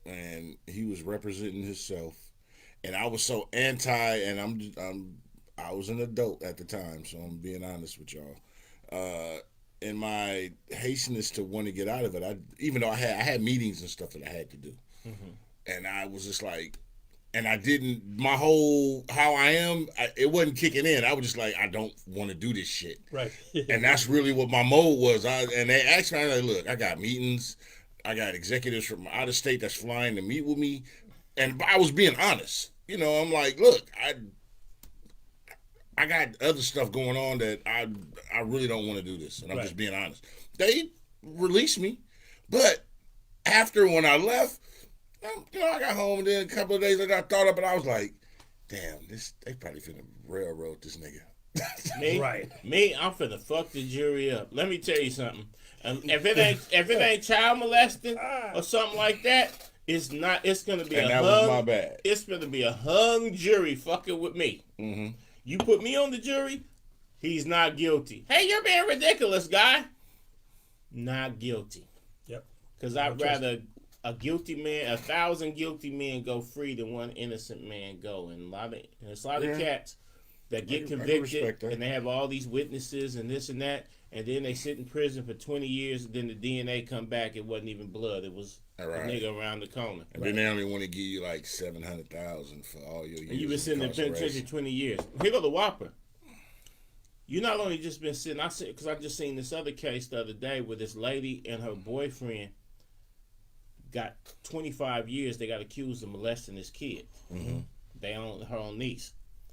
and he was representing himself, and I was so anti, and I was an adult at the time, so I'm being honest with y'all. In my hasteness to want to get out of it, even though I had meetings and stuff that I had to do, and I was just like, and I didn't, my whole, how I am, it wasn't kicking in. I was just like, I don't want to do this shit. Right. And that's really what my mode was. And they asked me, I was like, look, I got meetings, I got executives from out of state that's flying to meet with me, and I was being honest. I'm like, look, I got other stuff going on that I really don't want to do this, and I'm just being honest. They released me, but after when I left, I got home, and then a couple of days later I thought up, and I was like, damn, they probably finna railroad this nigga. Me, I'm finna fuck the jury up. Let me tell you something. If it ain't child molesting or something like that, it's not. It's gonna be and that was my bad. It's gonna be a hung jury fucking with me. Mm-hmm. You put me on the jury, he's not guilty. Hey, you're being ridiculous, guy. Not guilty. Yep. Because I'd rather a guilty man, 1,000 guilty men go free than one innocent man go. And there's a lot of cats that get convicted and they have all these witnesses and this and that, and then they sit in prison for 20 years, and then the DNA come back, it wasn't even blood, it was a nigga around the corner. And then they only want to give you like $700,000 for all your years. And you've been sitting in penitentiary 20 years. Here go the whopper. You not only just been sitting, because I just seen this other case the other day where this lady and her boyfriend got 25 years. They got accused of molesting this kid. Mm-hmm. Her own niece.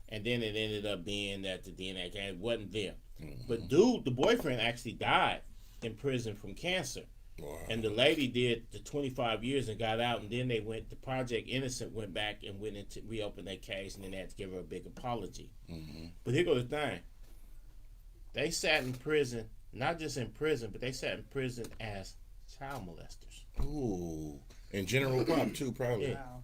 And then it ended up being that the DNA came, wasn't there. Mm-hmm. But the boyfriend actually died in prison from cancer. Wow. And the lady did the 25 years and got out, and then the Project Innocent went back and went into reopened that case, and then they had to give her a big apology. Mm-hmm. But here goes the thing. They sat in prison, not just in prison, but they sat in prison as child molesters. Ooh. In general pop too, probably. Yeah. Wow.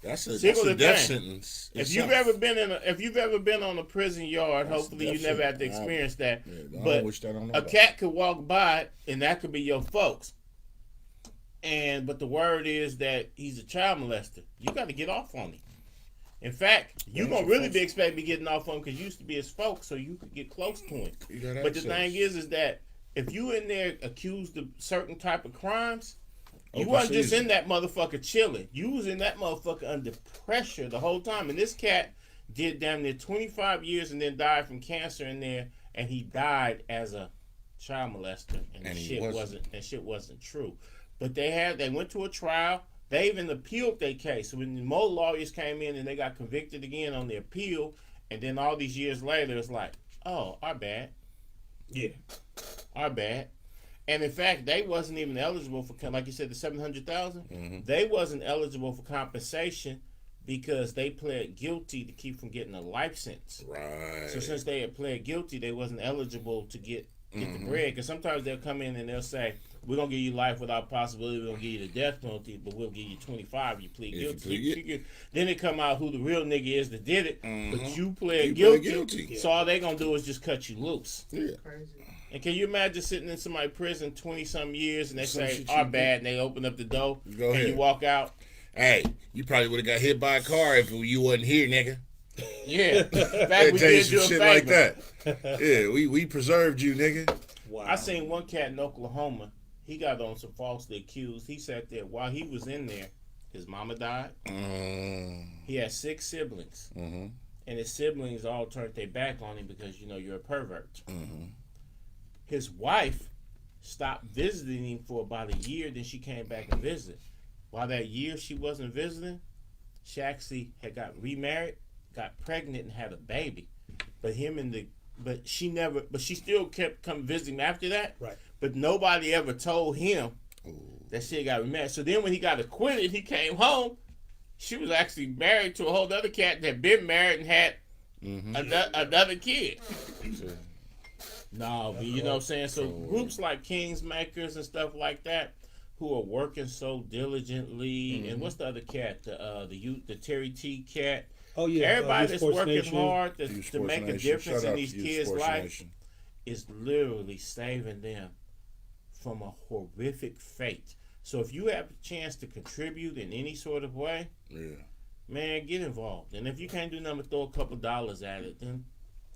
That's a death sentence. If you've ever been on a prison yard, hopefully you never had to experience that. Yeah, but a cat could walk by and that could be your folks. But the word is that he's a child molester. You got to get off on him. In fact, you're going to really be expected to be getting off on him because you used to be his folks, so you could get close to him. But the thing is that if you in there accused of certain type of crimes, you wasn't just in that motherfucker chilling. You was in that motherfucker under pressure the whole time. And this cat did damn near 25 years and then died from cancer in there, and he died as a child molester. And shit wasn't true. But they went to a trial. They even appealed their case. So when more lawyers came in and they got convicted again on the appeal, and then all these years later, it's like, oh, our bad. Yeah, our bad. And in fact, they wasn't even eligible for, like you said, the $700,000. Mm-hmm. They wasn't eligible for compensation because they pled guilty to keep from getting a life sentence. Right. So since they had pled guilty, they wasn't eligible to get the bread. Because sometimes they'll come in and they'll say, we're going to give you life without possibility. We're going to give you the death penalty, but we'll give you 25. You plead guilty. Then it come out who the real nigga is that did it, but you pled guilty. So all they going to do is just cut you loose. Yeah. Crazy. And can you imagine sitting in somebody's prison 20-some years and they say, our bad, and they open up the door and you walk out? Hey, you probably would have got hit by a car if you wasn't here, nigga. Yeah. In fact, we did you a shit favor. like that. Yeah, we preserved you, nigga. Wow. I seen one cat in Oklahoma. He got on some falsely accused. He sat there while he was in there. His mama died. He had 6 siblings. And his siblings all turned their back on him because, you're a pervert. His wife stopped visiting him for about a year. Then she came back and visited. While that year she wasn't visiting, she actually had got remarried, got pregnant, and had a baby. But she still kept coming visiting after that. Right. But nobody ever told him that she got remarried. So then when he got acquitted, he came home. She was actually married to a whole other cat that had been married and had another kid. No, but you know what I'm saying? So groups like Kingsmakers and stuff like that who are working so diligently, and what's the other cat? The Terry T cat. Oh yeah. Everybody that's working Nation. hard to make a difference in these kids' lives is literally saving them from a horrific fate. So if you have a chance to contribute in any sort of way, man, get involved. And if you can't do nothing but throw a couple dollars at it, then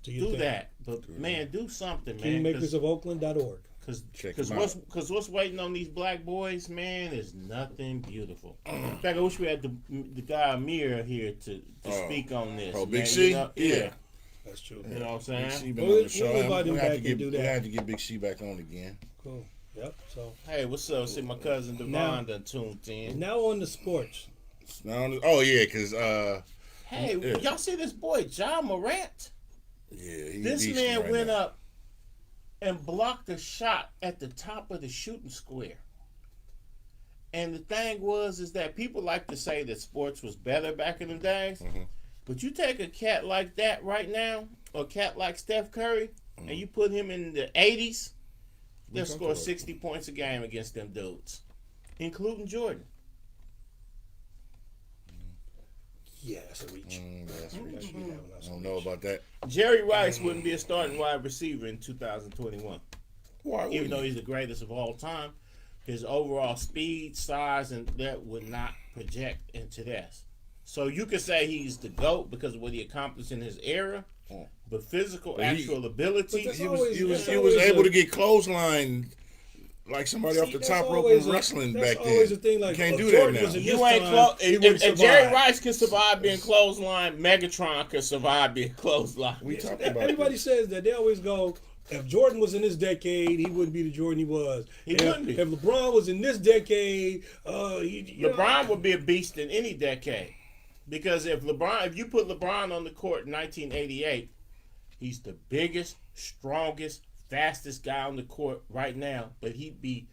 do that. But man, do something, man. Kingmakersofoakland.org. Because what's waiting on these black boys, man, is nothing beautiful. In fact, I wish we had the guy Amir here to speak on this. Oh, Big C? Yeah. That's true. You know what I'm saying? Big C been on the show. We had to get Big C back on again. Cool. Yep. So. Hey, what's up? See, my cousin Devon done tuned in. Now on the sports. Because hey, y'all see this boy John Morant? Yeah, this man went up and blocked a shot at the top of the shooting square. And the thing is that people like to say that sports was better back in the days. But you take a cat like that right now, or a cat like Steph Curry, and you put him in the 80s, they'll score 60 points a game against them dudes, including Jordan. Yeah, that's a reach. I don't know about that. Jerry Rice wouldn't be a starting wide receiver in 2021. Why? Even though he's the greatest of all time. his overall speed, size, and that would not project into this. So you could say he's the GOAT because of what he accomplished in his era, but physical, actual ability, he was able to get clotheslined like somebody off the top rope in wrestling back then. Always a thing, like, can't do Jordan that was now. in you ain't close. If Jerry survive. Rice can survive being clotheslined, Megatron can survive being clotheslined. We talked about Everybody this. says that. They always go, if Jordan was in this decade, he wouldn't be the Jordan he was. He wouldn't be. If LeBron was in this decade, LeBron would be a beast in any decade. Because if you put LeBron on the court in 1988, he's the biggest, strongest, fastest guy on the court right now. But he'd be,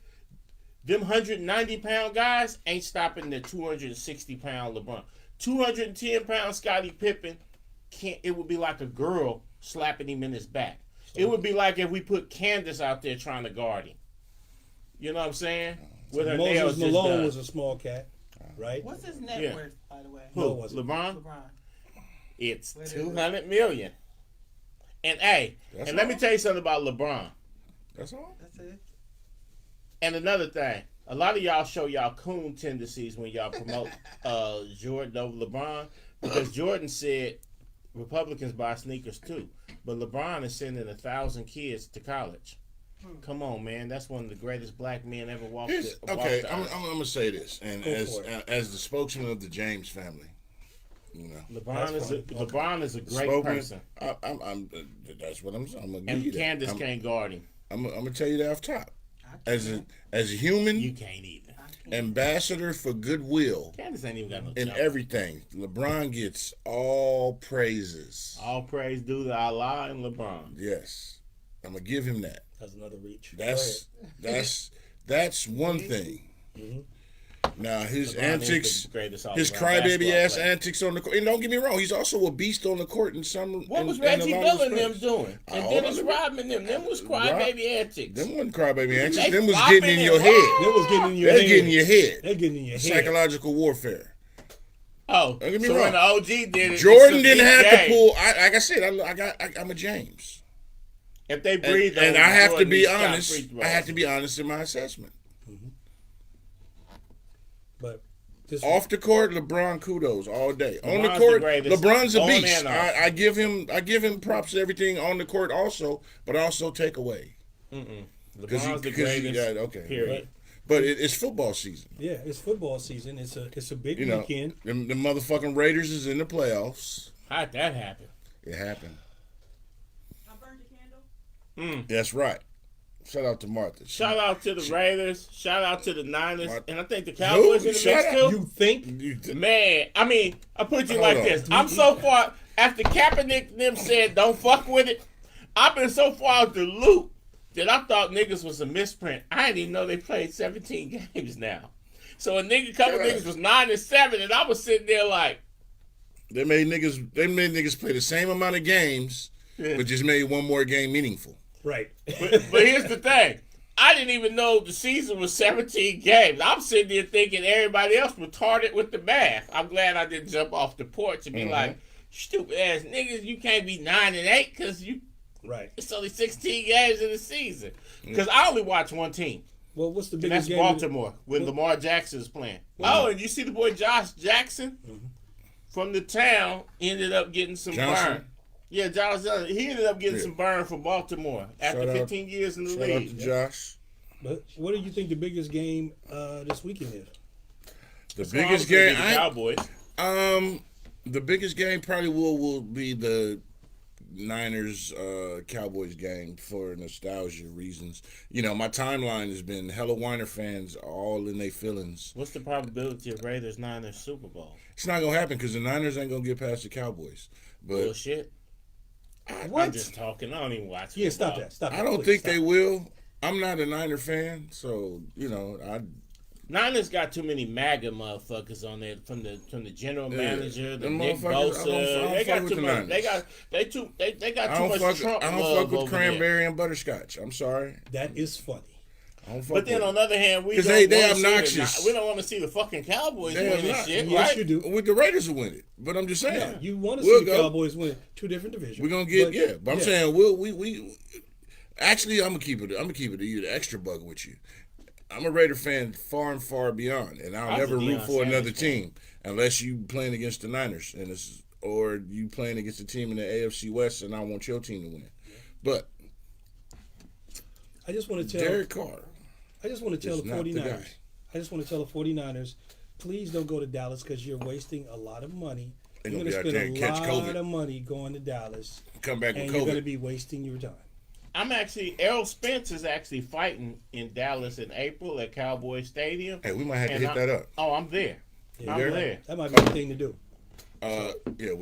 them 190-pound guys ain't stopping the 260-pound LeBron. 210-pound Scottie Pippen, it would be like a girl slapping him in his back. It would be like if we put Candace out there trying to guard him. You know what I'm saying? With her nails Moses Malone just was a small cat, right? What's his net worth, by the way? No, it wasn't. LeBron? LeBron. It's What is $200 million. And hey, That's let me all? tell you something about LeBron. That's all. That's it. And another thing, a lot of y'all show y'all coon tendencies when y'all promote Jordan over LeBron, because Jordan said Republicans buy sneakers too, but LeBron is sending 1,000 kids to college. Come on, man, that's one of the greatest black men ever walked. Okay, the I'm earth. gonna say this, and Go for it. as the spokesman of the James family, you know, LeBron is a great spoken. person, That's what I'm gonna give and you that. Candace can't guard him. I'm gonna tell you that off top. I As can't. a human, You can't either. I can't. ambassador for goodwill Candace ain't even got no in job. everything, LeBron gets all praises. All praise due to Allah and LeBron. Yes, I'm gonna give him that. That's another reach. That's one thing. Now his LeBron antics, is the greatest his all-around crybaby basketball ass player. antics on the court. And don't get me wrong, he's also a beast on the court in some. What was in Reggie a lot Bill of and them respects. doing? And Hold Dennis on, Rodman and them was crybaby antics. Them wasn't crybaby antics. They Them was flopping getting in and your rolling. head. That was getting in your They're head. getting in your head. They're getting in your head. Psychological warfare. Oh, Don't get me so wrong. when the OG did it, Jordan it's a didn't big have game. to pull. Like I said, I'm a James. If they And, breathe, and I have to Jordan be needs to stop honest. free throws. I have to be honest in my assessment. But this Off the court, LeBron kudos all day. On the LeBron's court, the greatest. LeBron's a On beast. and off. I give him props to everything on the court also, but also take away. LeBron's the greatest. Okay. Period. But it's football season. yeah, it's football season. It's a big You know, weekend. the motherfucking Raiders is in the playoffs. How'd that happen? It happened. I burned the candle. That's right. Shout out to Martha. Shout out to the Raiders. Shout out to the Niners. What? And I think the Cowboys in the Shout mix out. too. You think? Man, I mean, I put you Hold like on. this. I'm so far after Kaepernick and them said don't fuck with it. I've been so far out the loop that I thought niggas was a misprint. I didn't even know they played 17 games now. So a couple niggas was 9-7, and I was sitting there like, They made niggas play the same amount of games, but just made one more game meaningful. Right. but here's the thing. I didn't even know the season was 17 games. I'm sitting there thinking everybody else retarded with the math. I'm glad I didn't jump off the porch and be like, stupid ass niggas, you can't be 9-8 because Right. it's only 16 games in the season. Because I only watch one team. Well, what's the And biggest that's game? Baltimore when Lamar Jackson's playing. Oh, and you see the boy Josh Jackson from the town ended up getting some Johnson? burn. Yeah, Josh Johnson. He ended up getting some burn for Baltimore after Shout out- 15 years in the Shout out to league. Josh. But what do you think the biggest game this weekend is? The It's biggest obviously game. the Cowboys. The biggest game probably will be the Niners Cowboys game for nostalgia reasons. You know, my timeline has been hella Weiner fans all in their feelings. What's the probability of Raiders Niners Super Bowl? It's not gonna happen because the Niners ain't gonna get past the Cowboys. But Bullshit. What? I'm just talking. I don't even watch. Yeah, stop football. that. Stop that. I don't please, think stop. they will. I'm not a Niner fan, so you know Niners got too many MAGA motherfuckers on there from the general manager, the Them Nick motherfuckers, Bosa. I don't They fuck got with too the much. Niners. They got I too don't much fuck. Trump I don't love fuck with over there. cranberry and butterscotch. I'm sorry. That is funny. I don't fuck But then with on the other hand, we 'Cause don't they wanna see obnoxious. we don't want to see the fucking Cowboys They win this obnoxious. shit, Yes, right? you do. With the Raiders will win it, but I'm just saying Yeah, you want to We'll see the go. Cowboys win two different divisions. we're gonna get But- I'm saying we actually I'm gonna keep it. I'm gonna keep it the extra bug with you. I'm a Raider fan far and far beyond, and I'll I was never a root Deion for another Sanders team unless you playing against the Niners or you playing against a team in the AFC West, and I want your team to win. But I just want to tell Derek Carr. I just want to tell is the not the 49ers. guy. I just want to tell the 49ers, please don't go to Dallas because you're wasting a lot of money. They're You're gonna going be to out there spend and a catch lot COVID. of money going to Dallas, Come back and with you're going to COVID. be wasting your time. Errol Spence is actually fighting in Dallas in April at Cowboy Stadium. Hey, we might have to And hit that up. Oh, I'm there. Yeah, I'm there? there. That might be the thing to do. Yeah,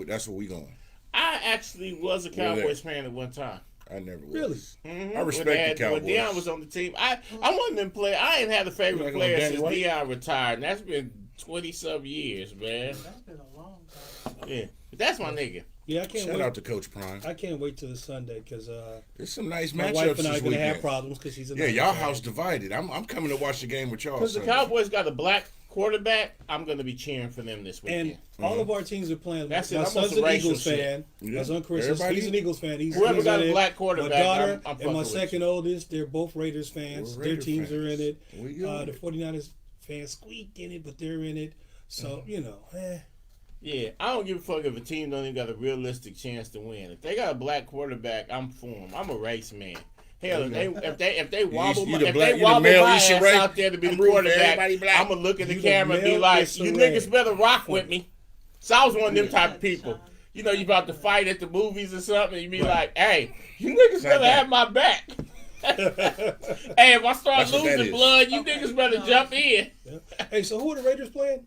that's where we going. I actually was a there. Cowboys fan at one time. I never was. Really? Mm-hmm. I respect the Cowboys. When Deion was on the team, I wasn't in play. I ain't had a favorite like player Danny since White? Deion retired, and that's been 20-some years, man. That's been a long time. Yeah, but that's my nigga. Yeah, I can't Shout wait. out to Coach Prime. I can't wait till the Sunday because There's some nice my matchups wife and I this are going to have weekend. problems because she's a Yeah, Niners y'all fan. house divided. I'm coming to watch the game with y'all. Because the Sunday. Cowboys got a black quarterback, I'm going to be cheering for them this weekend. And all of our teams are playing. That's it. My I'm on son's some an racial Eagles shit. fan. Yeah. My son Chris, Everybody- he's an Eagles fan. Whoever he's got in a it. black quarterback, my daughter I'm and fucking my with second oldest, they're both Raiders fans. We're Their Raider teams are in fans. it. We good. The 49ers fans squeak in it, but they're in it. So, Yeah, I don't give a fuck if a team don't even got a realistic chance to win. If they got a black quarterback, I'm for them. I'm a race man. Hell, if they wobble you the if black- they you the wobble male my Issa ass Rae? out there to be I'm the rooting for quarterback, everybody black. I'm gonna look at the You the camera and be male like, Issa "You Rae." niggas better rock with me." So I was one of them type of people. You know, you about to fight at the movies or something, and you be like, "Hey, you niggas better that. have my back." Hey, if I start That's what that losing is. blood, you niggas better jump in. Hey, so who are the Raiders playing?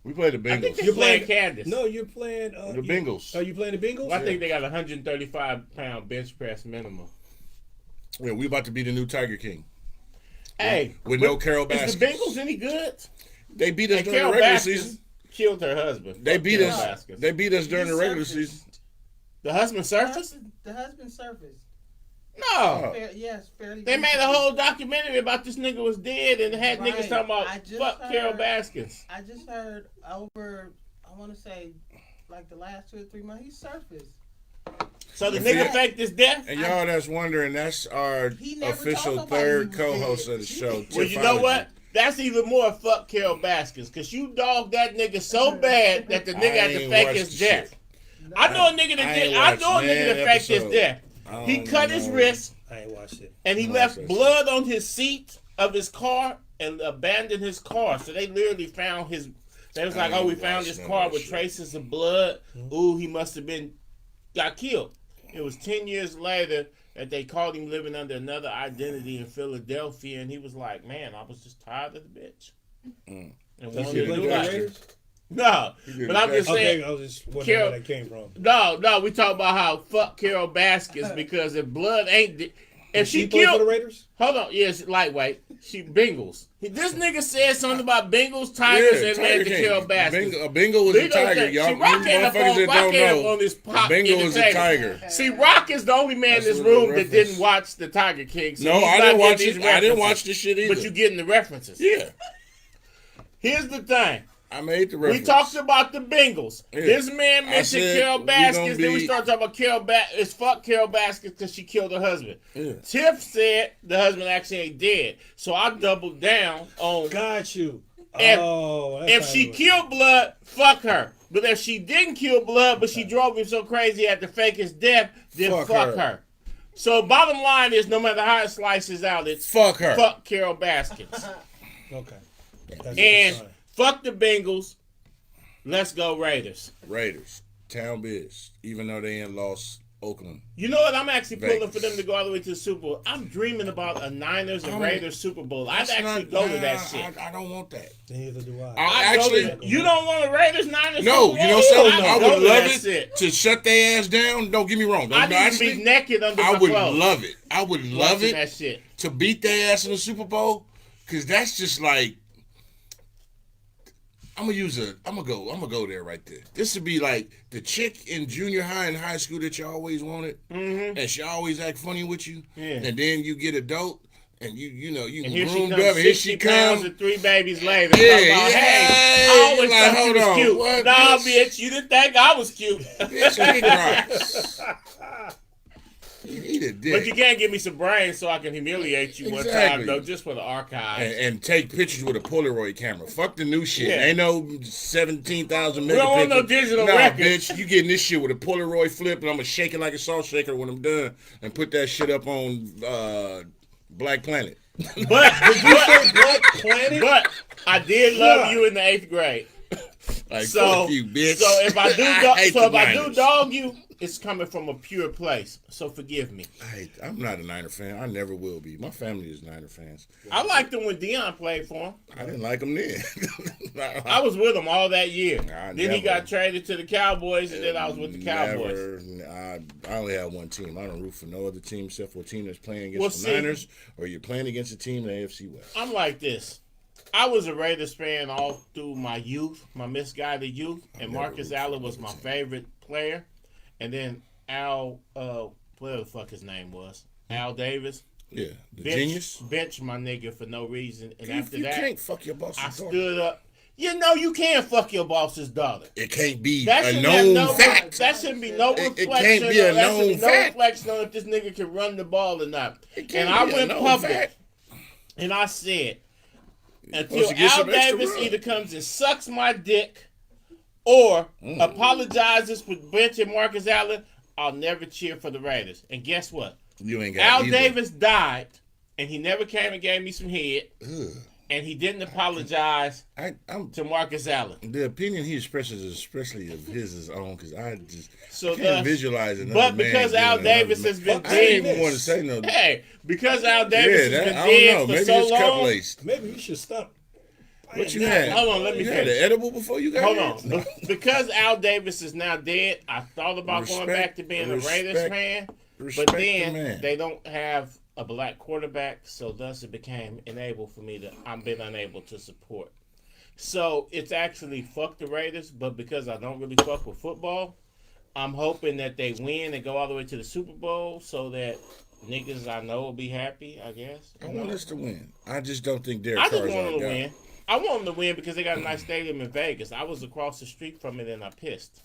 We play the I think Bengals. they're playing Kansas. No, you're playing The Bengals. Are you playing the Bengals? Well, I think they got a 135-pound bench press minimum. Yeah, we about to be the new Tiger King. Hey, With no Carol Baskins. is the Bengals any good? They beat us And during Carol the regular Baskins season. killed her husband. They Fuck beat Carol us. Baskins. They beat us during He the regular surfaced. season. The husband The surfaced? husband, the husband surfaced. No. Yes, fairly. They made a whole documentary about this nigga was dead and had Right. niggas talking I about just fuck heard- Carol Baskins. I just heard over, I want to say, like the last 2 or 3 months, he surfaced. So the And nigga for- faked his death? And y'all that's wondering, that's our He never official told nobody third he was co-host dead. of the show. Well, you know Tiffology. what? That's even more fuck Carol Baskins, because you dogged that nigga so bad that the nigga had to ain't fake watched his the death. shit. I know a nigga that I did. ain't I know a watched nigga that that faked his episode. death. I He don't cut his know. wrist I ain't watched it. and he I left watched that blood on his seat of his car and abandoned his car. So they literally found his. They was like, I "Oh, we ain't found watched his none car of that with shit. traces of blood. Ooh, he must have got killed." It was 10 years later that they caught him living under another identity in Philadelphia, and he was like, "Man, I was just tired of the bitch." And Does wanted he to play do for the life. Raiders? No, did but I'm just saying. Okay, I was just wondering Carol- where that came from. No, we talk about how fuck Carol Baskins because if blood ain't, if she play for the killed, Raiders? hold on, yes, lightweight, she Bengals. This nigga said something about Bengals, Tigers, and led to Carol Baskins. A Bengal was a tiger. Y'all See, Rock ain't up motherfuckers on, that Rock don't ain't up know. on this pop. Bengal in is the a table. tiger. See, Rock is the only man in That's this what the room that reference- didn't watch the Tiger King. So No, he's I not didn't watch getting it. these I didn't references. watch this shit either. But you getting the references. Yeah, Here's the thing. I made the We reference. talked about the Bengals. Yeah. This man I mentioned said Carol we Baskins. gonna Then we be- started talking about Carol Baskins. It's fuck Carol Baskins because she killed her husband. Yeah. Tiff said the husband actually ain't dead. So I doubled down on Got you. If- That's if how she it was. killed Blood, fuck her. But if she didn't kill Blood, but she drove him so crazy he had to fake his death, then Fuck fuck her. her. So bottom line is, no matter how it slices out, it's Fuck her. fuck Carol Baskins. Okay. That's And fine. fuck the Bengals. Let's go Raiders. Raiders, town biz. Even though they ain't lost Oakland. You know what? I'm actually pulling Vegas. for them to go all the way to the Super Bowl. I'm dreaming about a Niners and I'm- Raiders Super Bowl. I'd That's actually not- go to nah, that shit. I don't want that. Neither do I. I'd go actually, to that. You don't want a Raiders Niners No, Super you Bowl? know something? I'd I go would to love that it shit. to shut their ass down. Don't get me wrong. I'd even be naked under I my would clothes. love it. I would love watching it that shit. to beat their ass in the Super Bowl, because that's just like I'm gonna go there right there. This would be like the chick in junior high and high school that you always wanted, and she always act funny with you, Yeah. and then you get adult and you And here she groomed comes, up, and here 60 she pounds comes. and 3 babies later. Yeah, Talking about, yeah. hey, I always Like, thought you hold was on, cute. what, Nah, bitch? bitch, you didn't think I was cute. Bitch, he rocks. He Eat a dick. But you can't give me some brains so I can humiliate you one time, though, just for the archives. And take pictures with a Polaroid camera. Fuck the new shit. Yeah. Ain't no 17,000 megapixel. We don't want no digital nah, record. bitch. You getting this shit with a Polaroid flip, and I'm gonna shake it like a salt shaker when I'm done, and put that shit up on Black Planet. But Did you say Black Planet? But I did love you in the 8th grade. Like, So, fuck you, bitch. so if I do, hate so the if I do Niners. dog you, it's coming from a pure place. So forgive me. I'm not a Niner fan. I never will be. My family is Niner fans. I liked him when Deion played for him. I didn't like them then. I was with him all that year. Nah, Then he never. got traded to the Cowboys, and then I was with the Cowboys. Never. I only have one team. I don't root for no other team except for a team that's playing against Well, the see- Niners, or you're playing against a team in the AFC West. I'm like this. I was a Raiders fan all through my youth, my misguided youth, and Marcus Allen was my favorite player. And then Al, whatever the fuck his name was, Al Davis. Yeah, the genius. Bench my nigga for no reason. And You, after you that, can't fuck your boss's I daughter. stood up. You know you can't fuck your boss's daughter. It can't be That a shouldn't have known fact. That shouldn't be no It reflection. can't be a that should be known no fact. reflection on if this nigga can run the ball or not. It can't And I be a went known public, fact. and I said, supposed until to get Al some extra Davis run. either comes and sucks my dick or Mm. apologizes for benching Marcus Allen, I'll never cheer for the Raiders. And guess what? You ain't got Al either. Davis died, and he never came and gave me some head, Ugh. and he didn't apologize I'm to Marcus Allen. the opinion he expresses, especially of his own, because I just So can't visualize it. but because Al Davis has been I didn't dead, even want to say nothing. hey, because Al Davis Yeah, has that, been I dead don't know. for Maybe so it's cup long. laced. Maybe you should stop. What you had? Hold on, let me You had finish. an edible before you got Hold here? on. Because Al Davis is now dead, I thought about going Respect- back to being a Raiders respect- fan. Respect But then the man. they don't have a black quarterback, so thus it became unable for me to. I've been unable to support. So it's actually fuck the Raiders, but because I don't really fuck with football, I'm hoping that they win and go all the way to the Super Bowl, so that niggas I know will be happy. I guess. I want us to win. I just don't think Derek I just Carr's want our them to guy. win. I want them to win because they got a nice stadium in Vegas. I was across the street from it and I pissed.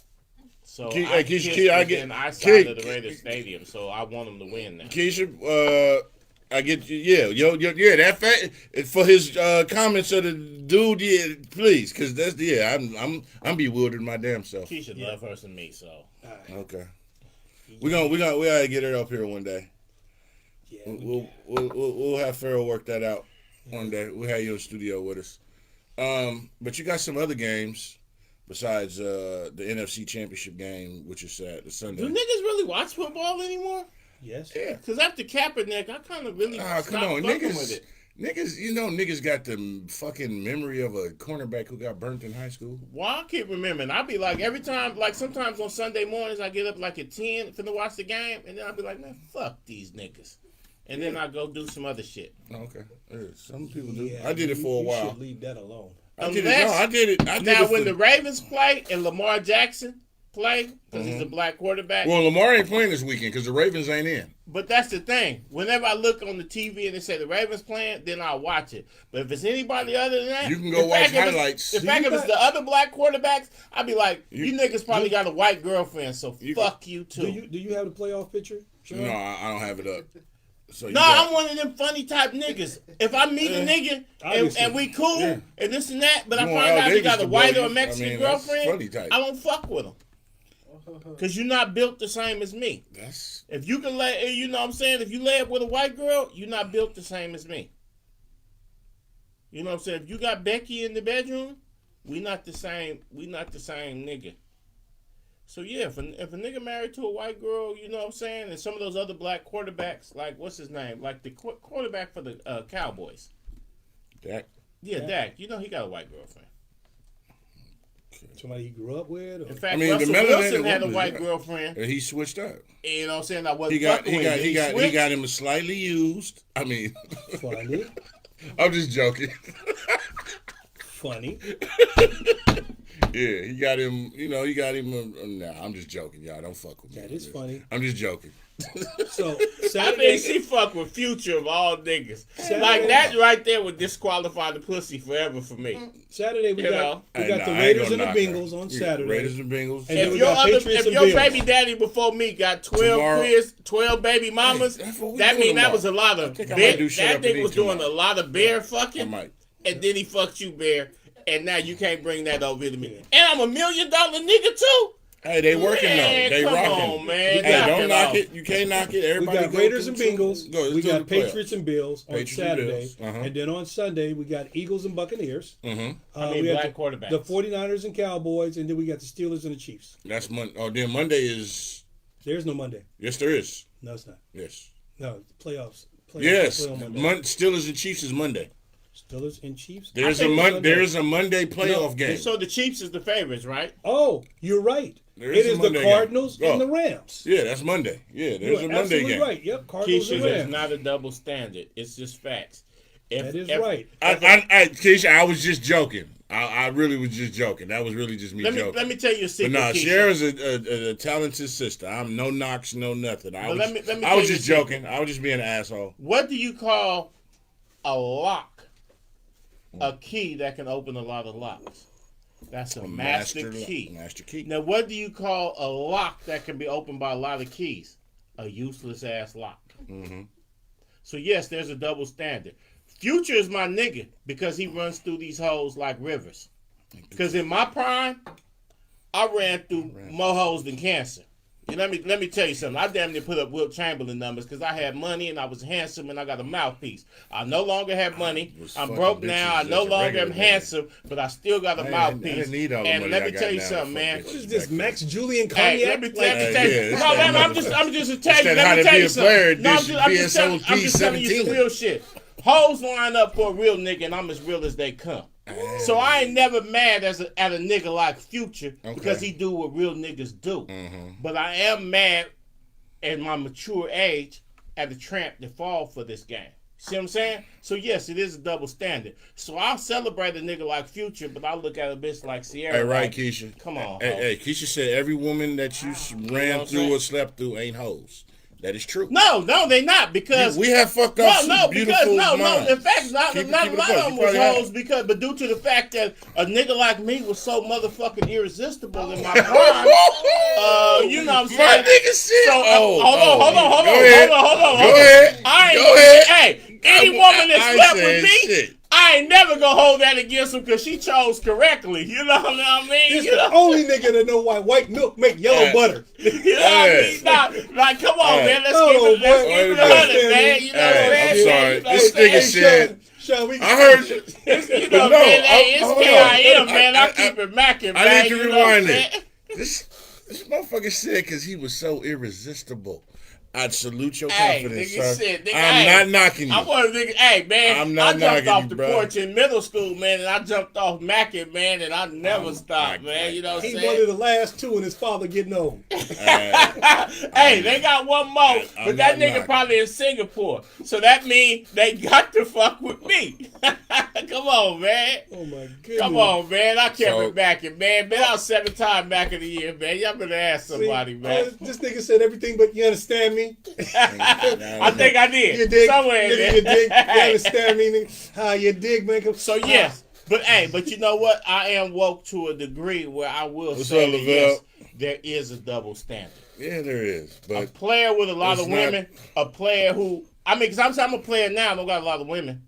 So Ke- I Keisha, pissed I within get- eyesight of Ke- the Raiders stadium. So I want them to win now. Keisha, I get you. Yeah, that fact for his comments of the dude. Yeah, please, because that's I'm bewildered my damn self. Keisha love her some me, so Okay, we gotta get her up here one day. Yeah, We'll have Farrell work that out one day. We'll have you in the studio with us. But you got some other games besides the NFC Championship game, which is the Sunday. do niggas really watch football anymore? yes. Yeah. Because after Kaepernick, I kind of really Ah, stopped come on, fucking with it. niggas got the fucking memory of a cornerback who got burnt in high school. Well, I keep remembering. I'll be like, every time, like sometimes on Sunday mornings, I get up like at 10 finna watch the game, and then I'll be like, man, fuck these niggas. And then I go do some other shit. Okay, yeah, some people do. Yeah, I did it for a you while. should leave that alone. I did it. Now, when for- the Ravens play and Lamar Jackson play, because he's a black quarterback, well, Lamar ain't playing this weekend because the Ravens ain't in. but that's the thing. Whenever I look on the TV and they say the Ravens playing, then I'll watch it. But if it's anybody other than that, You can go in watch fact, if it's- highlights. In fact, if it's the other black quarterbacks, I'd be like, you niggas probably got a white girlfriend, so fuck you too. Do you have the playoff picture? Sean? No, I don't have it up. So you No, got- I'm one of them funny type niggas. If I meet a nigga obviously. and we cool Yeah. and this and that, but I You want find Al out he Davis got a to white blow or a you. Mexican I mean, that's funny girlfriend, type. I don't fuck with him. Because you're not built the same as me. That's If you can lay, you know what I'm saying? If you lay up with a white girl, you're not built the same as me. You know what I'm saying? If you got Becky in the bedroom, we not the same. We not the same nigga. So yeah, if a nigga married to a white girl, you know what I'm saying, and some of those other black quarterbacks, like what's his name, like the quarterback for the Cowboys. Dak. Yeah, Dak. You know he got a white girlfriend. Somebody he grew up with? Or? In fact, I mean, the Russell melanated Wilson had a woman, white yeah. girlfriend. And he switched up. You know what I'm saying? I wasn't He got fucking with him. he switched. got him slightly used. I mean, Funny. I'm just joking. Funny. Yeah, he got him. You know, he got him. Nah, I'm just joking, y'all. Don't fuck with me. That is funny. I'm just joking. So I Saturday, think she fuck with Future of all niggas. Saturday- Like that right there would disqualify the pussy forever for me. Saturday we You got know. we Hey, got nah, the I ain't Raiders gonna and the knock her. Bengals on Yeah, Saturday. Raiders and Bengals. And then If we your got Patriots if and your Bills. baby daddy before me got 12 Tomorrow- kids, 12 baby mamas, Hey, that's what we that doing mean that tomorrow. was a lot of I think I bear. might do shit That up and nigga eat was doing tomorrow. a lot of bear I fucking, might. and then he fucked you bear, and now you can't bring that over to me. And I'm $1 million nigga too. Hey, they working Man, though. They come rocking. on, man. Hey, Knock don't it knock off. it. You can't knock it. We Everybody got go Raiders through and two- Bengals. Go, let's We do got the playoffs. Patriots and Bills on Patriots and Saturday. Bills. And then on Sunday, we got Eagles and Buccaneers. Mm-hmm. I mean, we got black quarterbacks. the 49ers and Cowboys. And then we got the Steelers and the Chiefs. That's Monday. Oh, then Monday is. There's no Monday. Yes, there is. No, it's not. Yes. No, playoffs. Yes. play on Monday. Steelers and Chiefs is Monday. Steelers and Chiefs. There's I a think it's Sunday. There's a Monday playoff game. So the Chiefs is the favorites, right? Oh, you're right. There It is a is the Monday game. Cardinals Oh. and the Rams. Yeah, that's Monday. Yeah, there's You a are Monday absolutely game. right. Yep, Cardinals Keisha, and there's Rams. not a double standard. It's just facts. That is right. Keisha, I was just joking. I really was just joking. That was really just me joking. Let me tell you a But secret. nah, Keisha. Cher's a talented sister. I'm no knocks, no nothing. I But was, let me I tell was you a just secret. joking. I was just being an asshole. What do you call a lock? A key that can open a lot of locks. That's a master key. Master key. Now, what do you call a lock that can be opened by a lot of keys? A useless ass lock. Mm-hmm. So yes, there's a double standard. Future is my nigga because he runs through these holes like rivers. Because in my prime, I ran through more holes than cancer. And let me tell you something. I damn near put up Wilt Chamberlain numbers because I had money and I was handsome and I got a mouthpiece. I no longer have money. I'm broke now. I no longer am handsome, but I still got a mouthpiece. I didn't need all the and money let I me got tell you now something, to man. fuck What is bitches this, back Max Julian Hey, Cognac? let me tell you. yeah, No, man, I'm just telling you. Let me tell you something. No, I'm just telling you some real shit. Hoes line up for a real nigga, and I'm as real as they come. So I ain't never mad at a nigga like Future because he do what real niggas do. But I am mad at my mature age at a tramp that fall for this game. See what I'm saying? So yes, it is a double standard. So I'll celebrate a nigga like Future, but I look at a bitch like Sierra. Hey, right, like, Keisha. Come on, Hey, Keisha said every woman that you ran what I'm through saying? or slept through ain't hoes. That is true. No, they not because We have fucked up some beautiful minds. In fact, not Keep it of a them buck. You was probably have. hoes but due to the fact that a nigga like me was so motherfucking irresistible in my prime. You know what I'm saying? My nigga said. So hold on. Go ahead. Go ahead. I ain't Go ahead. Hey, any woman that I slept ain't with me, saying shit. I ain't never gonna hold that against her because she chose correctly. You know what I mean? This You know? the only nigga that know why white milk make yellow Hey. butter. You know what I mean? Nah, like, come on, Hey. man. Let's Oh, keep it boy. a Wait a hundred, minute. man. You know what Hey, I'm I'm saying? sorry. You know This what I'm nigga saying? said. Sean, we I heard you. You But know, no, man, hey, it's hold on. KIM, man. I I- keep it macking, man. I need to you know what I'm rewind saying? it. This motherfucker said because he was so irresistible. I'd salute your Hey, confidence, nigga, sir. shit, nigga, I'm hey, not knocking you. I want to think, hey, man, I'm I not jumped knocking off you, the bro. porch in middle school, man, and I jumped off macking, man, and I never stopped, man. You know what I'm he saying? one of the last two and his father getting old. Hey, they got one more, I'm but that not nigga knocking. probably in Singapore. So that means they got to fuck with me. Come on, man. Oh my goodness. Come on, man. I kept So- it backing, man. Been out 7 times back in the year, man. Y'all better ask See, somebody, man. This nigga said everything, but you understand me? I think I did. You dig? Somewhere in Nigga, there. you dig? You understand me? Nigga? How you dig, man? So yes, but you know what? I am woke to a degree where I will What's say up, that Lavelle? yes, there is a double standard. Yeah, there is. A But player with a lot It's of not- women, a player who because I'm a player now, I don't got a lot of women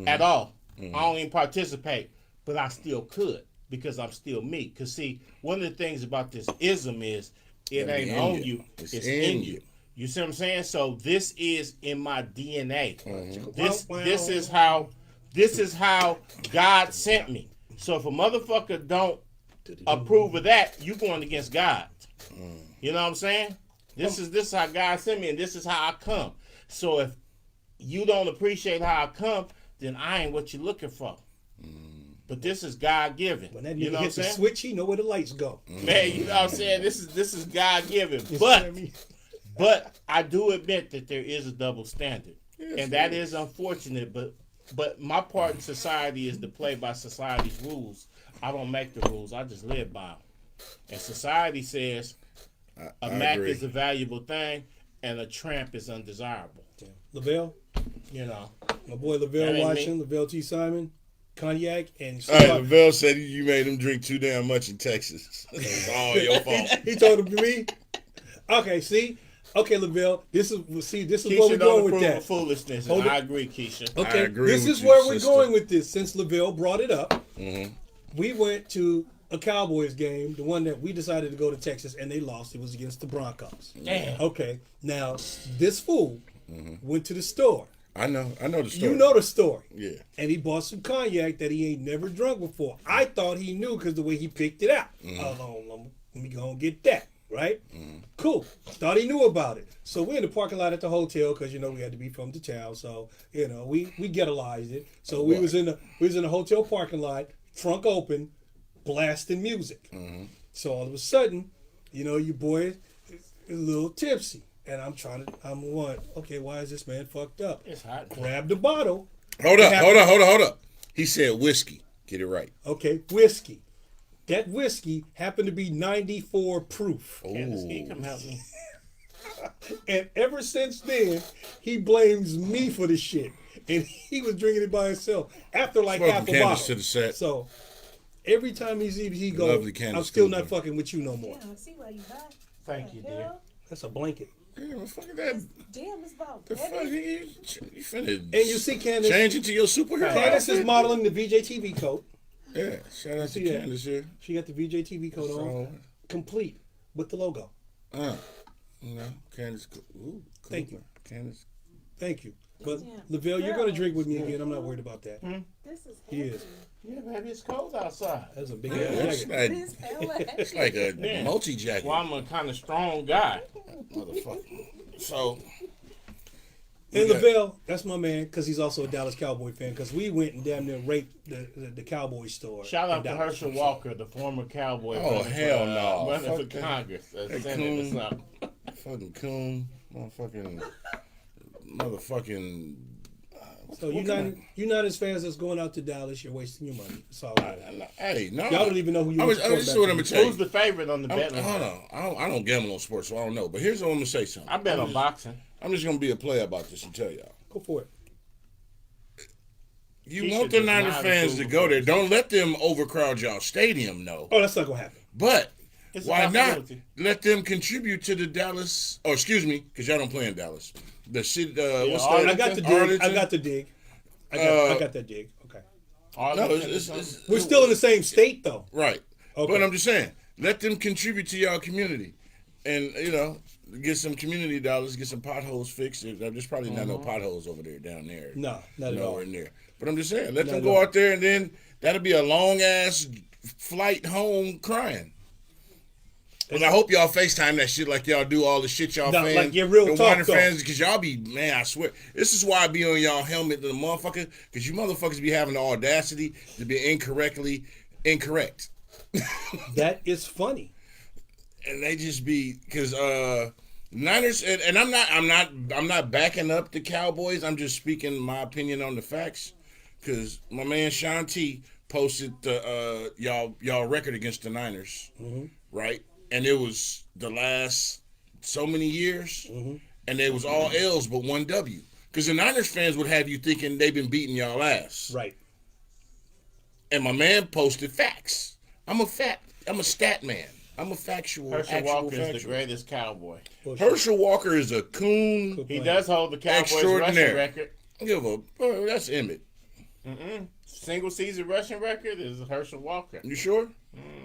at all. I don't even participate, but I still could because I'm still me. Because see, one of the things about this ism is it Gotta be ain't in on you. you, It's it's in in you. you. You see what I'm saying? So this is in my DNA. Mm-hmm. This is how God sent me. So if a motherfucker don't approve of that, you going against God. You know what I'm saying? This is how God sent me, and this is how I come. So if you don't appreciate how I come, then I ain't what you're looking for. But this is God given. When that You nigga know what I'm hit the saying? switch, he know where the lights go. Man, you know what I'm saying? This is God given. You But understand me? but I do admit that there is a double standard, and that is unfortunate. But my part in society is to play by society's rules. I don't make the rules; I just live by them. And society says a I Mac agree. is a valuable thing, and a tramp is undesirable. Yeah. Lavelle, You know, my boy That Lavelle ain't me. Washington, Lavelle T. Simon, Cognac, and All right, Lavelle said you made him drink too damn much in Texas. It's all your fault. He told him to me. Okay, see. Okay, Lavelle, this is where Keisha we're going don't with approve that. of foolishness, Hold and it. I agree, Keisha. Okay, I agree this with is you, where we're sister. going with this. Since Lavelle brought it up, Mm-hmm. we went to a Cowboys game, the one that we decided to go to Texas, and they lost. It was against the Broncos. Damn. Okay, now this fool Mm-hmm. went to the store. I know the story. You know the story. Yeah. And he bought some cognac that he ain't never drunk before. I thought he knew because the way he picked it out. Let me go and get that, right? Cool. Thought he knew about it. So we're in the parking lot at the hotel because we had to be from the town. So we ghettoized it. So we was in the hotel parking lot, trunk open, blasting music. So all of a sudden, your boy is a little tipsy. And okay, why is this man fucked up? It's hot. Grab the bottle. Hold up. He said whiskey. Get it right. Okay, whiskey. That whiskey happened to be 94 proof. Candace, can you come help me? And ever since then, he blames me for the shit. And he was drinking it by himself after like Welcome, half a Candace, bottle. to the set. So every time he goes, Lovely Candace I'm still Cooper. not fucking with you no more. Damn, I see why you buy. Thank you, dear. That's a blanket. Yeah, what the fuck is that? Damn, it's about The fuck heavy. you finna And you see Candace. change into your superhero? Candace is outfit? modeling the VJTV coat. Yeah, shout out to See that? Candace here. She got the VJTV coat on, So, complete with the logo. Candace. Ooh, Thank you. Candace. Thank you. But Yeah. Lavelle, you're gonna drink with me again. I'm not worried about that. This is He heavy. is. Yeah, baby, it's cold outside. That's a big Yeah, ass it's jacket. like, This hella it's heavy. like a Yeah. multi-jacket. Well, I'm a kind of strong guy. Motherfucker. So, And Yeah. Lavelle, that's my man, because he's also a Dallas Cowboy fan. Because we went and damn near raped the Cowboy store. Shout out in to Dallas. Herschel Walker, the former cowboy. Oh, running hell for, no. Running Fuck for that. Congress, That Senate or coon. something. fucking coon. Motherfucking. So United fans that's going out to Dallas, you're wasting your money. It's all right. Hey, no. Y'all don't even know who you I'm are. just what I'm gonna tell Who's you. the favorite on the bet? Hold on. I don't gamble on sports, so I don't know. But here's what I'm gonna say something. I bet on boxing. I'm just gonna be a player about this and tell y'all. Go for it. You Keisha want the does Niner not fans to approve go of there. this. Don't let them overcrowd y'all stadium, no. Oh, that's not gonna happen. But It's a why not possibility. let them contribute to the Dallas? Oh, excuse me, because y'all don't play in Dallas. The city. What's Arlington. that? I got the dig. Arlington? I got the dig. I got that dig. Okay. No, Arlington or it's something? We're still in the same state though. right. Okay. But I'm just saying, let them contribute to y'all community, and get some community dollars, get some potholes fixed. There's probably not no potholes over there down there. No, not at all. Nowhere near. But I'm just saying, let Not them at go all. out there, and then that'll be a long ass flight home crying. And I hope y'all FaceTime that shit like y'all do all the shit y'all No, fans. like your real the talk, Warner though. fans, because y'all be, man, I swear. This is why I be on y'all helmet to the motherfucker, because you motherfuckers be having the audacity to be incorrect. That is funny. And they just be, because Niners, and I'm not backing up the Cowboys. I'm just speaking my opinion on the facts. Because my man Sean T posted the y'all record against the Niners, right? And it was the last so many years, and it was all L's but one W. Because the Niners fans would have you thinking they've been beating y'all ass. Right. And my man posted facts. I'm a stat man. I'm a factual. Herschel actual Walker is the factual. greatest cowboy. Herschel Walker is a coon. He does hold the Cowboys Extraordinary. rushing record. Give a that's Emmett. Single season rushing record is Herschel Walker. You sure?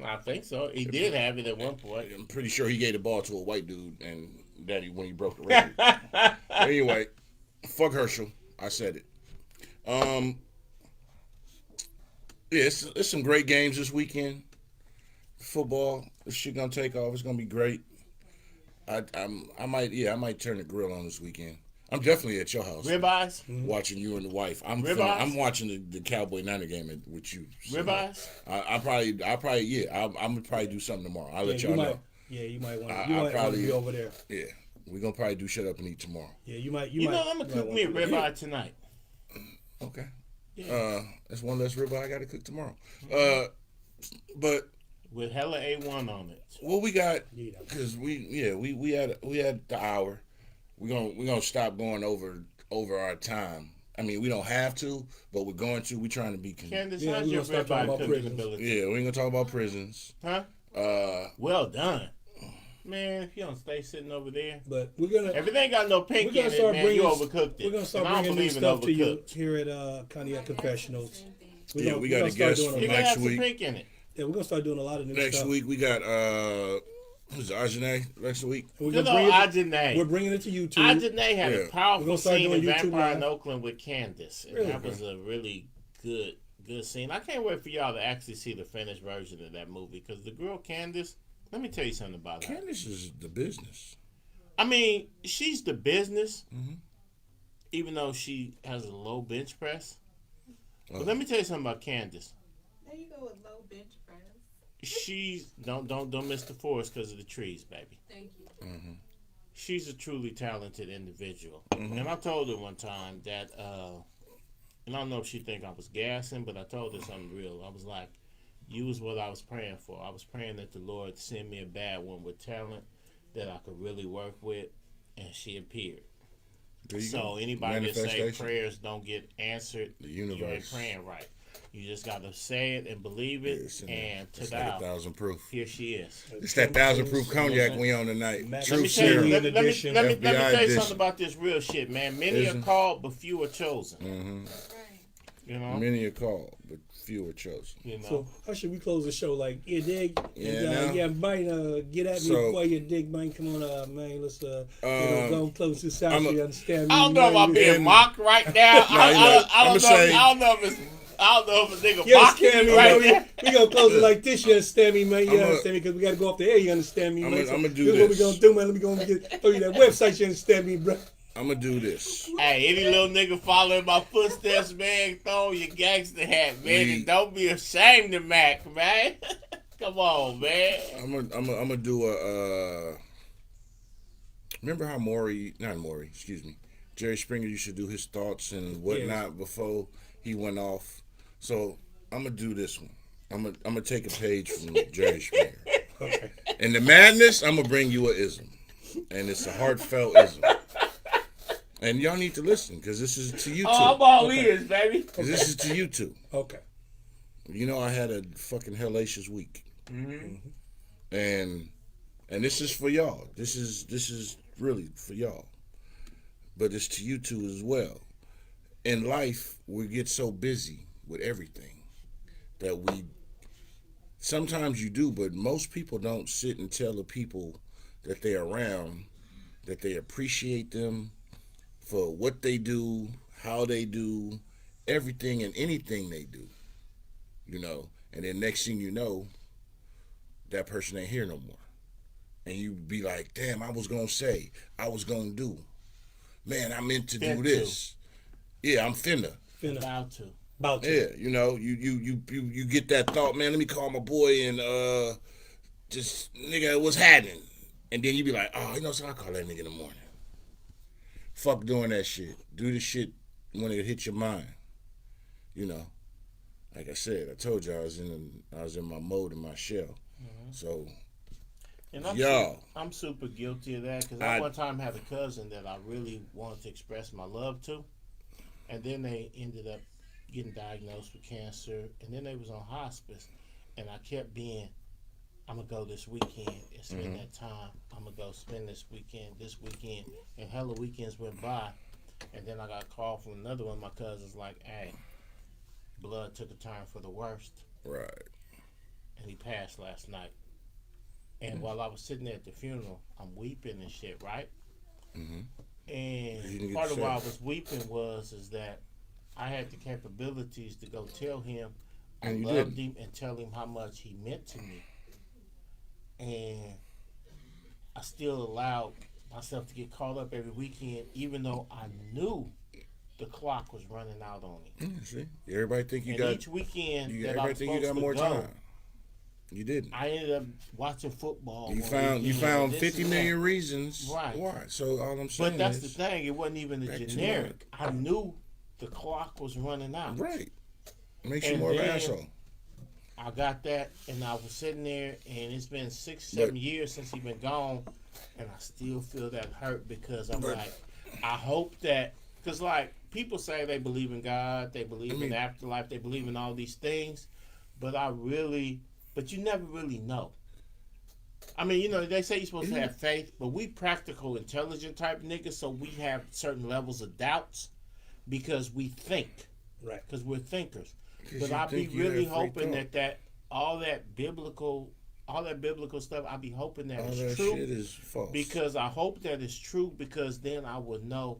I think so. He did have it at one point. I'm pretty sure he gave the ball to a white dude and daddy when he broke the record. Anyway, fuck Herschel. I said it. Yeah, it's some great games this weekend. Football, this shit gonna take off. It's gonna be great. I might turn the grill on this weekend. I'm definitely at your house Ribeyes? watching you and the wife. I'm Ribeyes? watching the Cowboy Niner game with you. So Ribeyes? I'm gonna probably do something tomorrow. I'll let you y'all might. know. Yeah, you might want. I- You I'll might want probably- to be over there. Yeah, we're gonna probably do shut up and eat tomorrow. Yeah, you might. You might, know, I'm going to cook me a ribeye tonight. Okay. Yeah. That's one less ribeye I got to cook tomorrow. But With hella A1 on it. what we got? Yeah. Because we had the hour. we're gonna stop going over our time. I mean, we don't have to, but we're going to. We're trying to be. Candace, Yeah, how's we your gonna start red talking body about cooking prisons. ability? Yeah, we ain't gonna talk about prisons. Huh? Well done. Man, if you don't stay sitting over there. But we're gonna Everything got no pink in it, man. You overcooked it. We're gonna start And I don't bringing new believe in stuff to you overcooked. here at Cognac Confessionals. Yeah, we got gonna a start guest doing from You a, gotta next have some week. pink in it. yeah, we're gonna start doing a lot of new Next stuff. week we got who's Ajane next week? We're Good gonna old bring it. We're Ajane. bringing it to YouTube. Ajane had Yeah. a We're powerful gonna start scene doing in YouTube Vampire in Live. Oakland with Candace. And Really? that was a really good scene. I can't wait for y'all to actually see the finished version of that movie. Because the girl Candace, let me tell you something about her. Candace is the business. I mean, she's the business, Mhm. even though she has a low bench press. But let me tell you something about Candace. There you go with low bench press. She's don't miss the forest because of the trees, baby. Thank you. She's a truly talented individual. And I told her one time that, and I don't know if she think I was gassing, but I told her something real. I was like, you was what I was praying for. I was praying that the Lord send me a bad one with talent that I could really work with, and she appeared. There you So go. anybody that say Manifestation. prayers don't get answered, The you ain't universe. praying right. You just got to say it and believe it, It's and it's ta-da, like 1,000 proof. here she is. It's that 1,000 proof cognac we on tonight. Let True me Tell you, serum. Let- let me edition, tell you FBI something edition. about this real shit, man. Many Isn't- are called, but few are chosen. Right. You know, Many are called, but few are chosen. you know. So how should we close the show? Like, yeah, dig, Yeah, and, now- yeah, Mike, get at me So- before you dig, man. Come on, man. Let's go close this out. I'm So a- you understand me? I don't know if I'm being And- mocked right now. I I'ma don't say- know if it's. I don't know if a nigga You mocking understand me me, right man? now. We gonna close it like this. You understand me, man? You I'ma- understand me? Because we gotta go off the air. You understand me, man? I'ma do Here's what we this. gonna do, man. Let me go and throw you that website. You understand me, bro? I'm going to do this. Hey, any little nigga following my footsteps, man, throw your gangster hat, man, and don't be ashamed of Mac, man. Come on, man. I'm gonna do a. Remember how Jerry Springer used to do his thoughts and whatnot before he went off. So I'm gonna do this one. I'm gonna take a page from Jerry Springer. Okay. And the madness, I'm gonna bring you a ism, and it's a heartfelt ism. And y'all need to listen because this is to you too. Oh, I'm all ears, baby. 'Cause this is to you too. Okay. You know I had a fucking hellacious week. And this is for y'all. This is really for y'all. But it's to you too as well. In life, we get so busy with everything that sometimes you do, but most people don't sit and tell the people that they're around that they appreciate them for what they do, how they do, everything and anything they do. You know, and then next thing you know, that person ain't here no more. And you be like, damn, I was gonna say, I was gonna do. Man, I meant to do this. Yeah, I'm finna. About to. About to. Yeah, you know, you get that thought, man, let me call my boy and just nigga, what's happening? And then you be like, oh, you know, so I'll call that nigga in the morning. Fuck doing that shit. Do the shit when it hits your mind. You know. Like I said, I told you I was in my mode, in my shell. So And y'all, I'm super guilty of that because I one time had a cousin that I really wanted to express my love to, and then they ended up getting diagnosed with cancer, and then they was on hospice, and I kept being, I'm gonna go this weekend and spend that time. I'm gonna go spend this weekend, and hella weekends went by, and then I got a call from another one of my cousins like, hey, blood took a turn for the worst, right. and he passed last night. And while I was sitting there at the funeral, I'm weeping and shit, right? You didn't And get part of to why I say it. was weeping is that I had the capabilities to go tell him I And you loved didn't. him and tell him how much he meant to me. And I still allowed myself to get caught up every weekend, even though I knew the clock was running out on him. See, everybody think you And got. each weekend that I Everybody was think you supposed got to more go, time. You didn't. I ended up watching football. You on found weekends, this 50 and million that. reasons Right. why. So all I'm saying But that's the is thing. It wasn't even back the to generic. I knew the clock was running out. right. Makes you And more of an then- asshole. I got that, and I was sitting there, and it's been 6-7 years since he been gone, and I still feel that hurt because I'm like, I hope that, because like people say they believe in God, they believe in afterlife, they believe in all these things, but you never really know. I mean, you know, they say you're supposed to have faith, but we practical, intelligent type niggas, so we have certain levels of doubts because we think, Right? because we're thinkers. But I be really hoping that all that biblical stuff, I be hoping that is true. Shit is false. Because I hope that it's true, because then I would know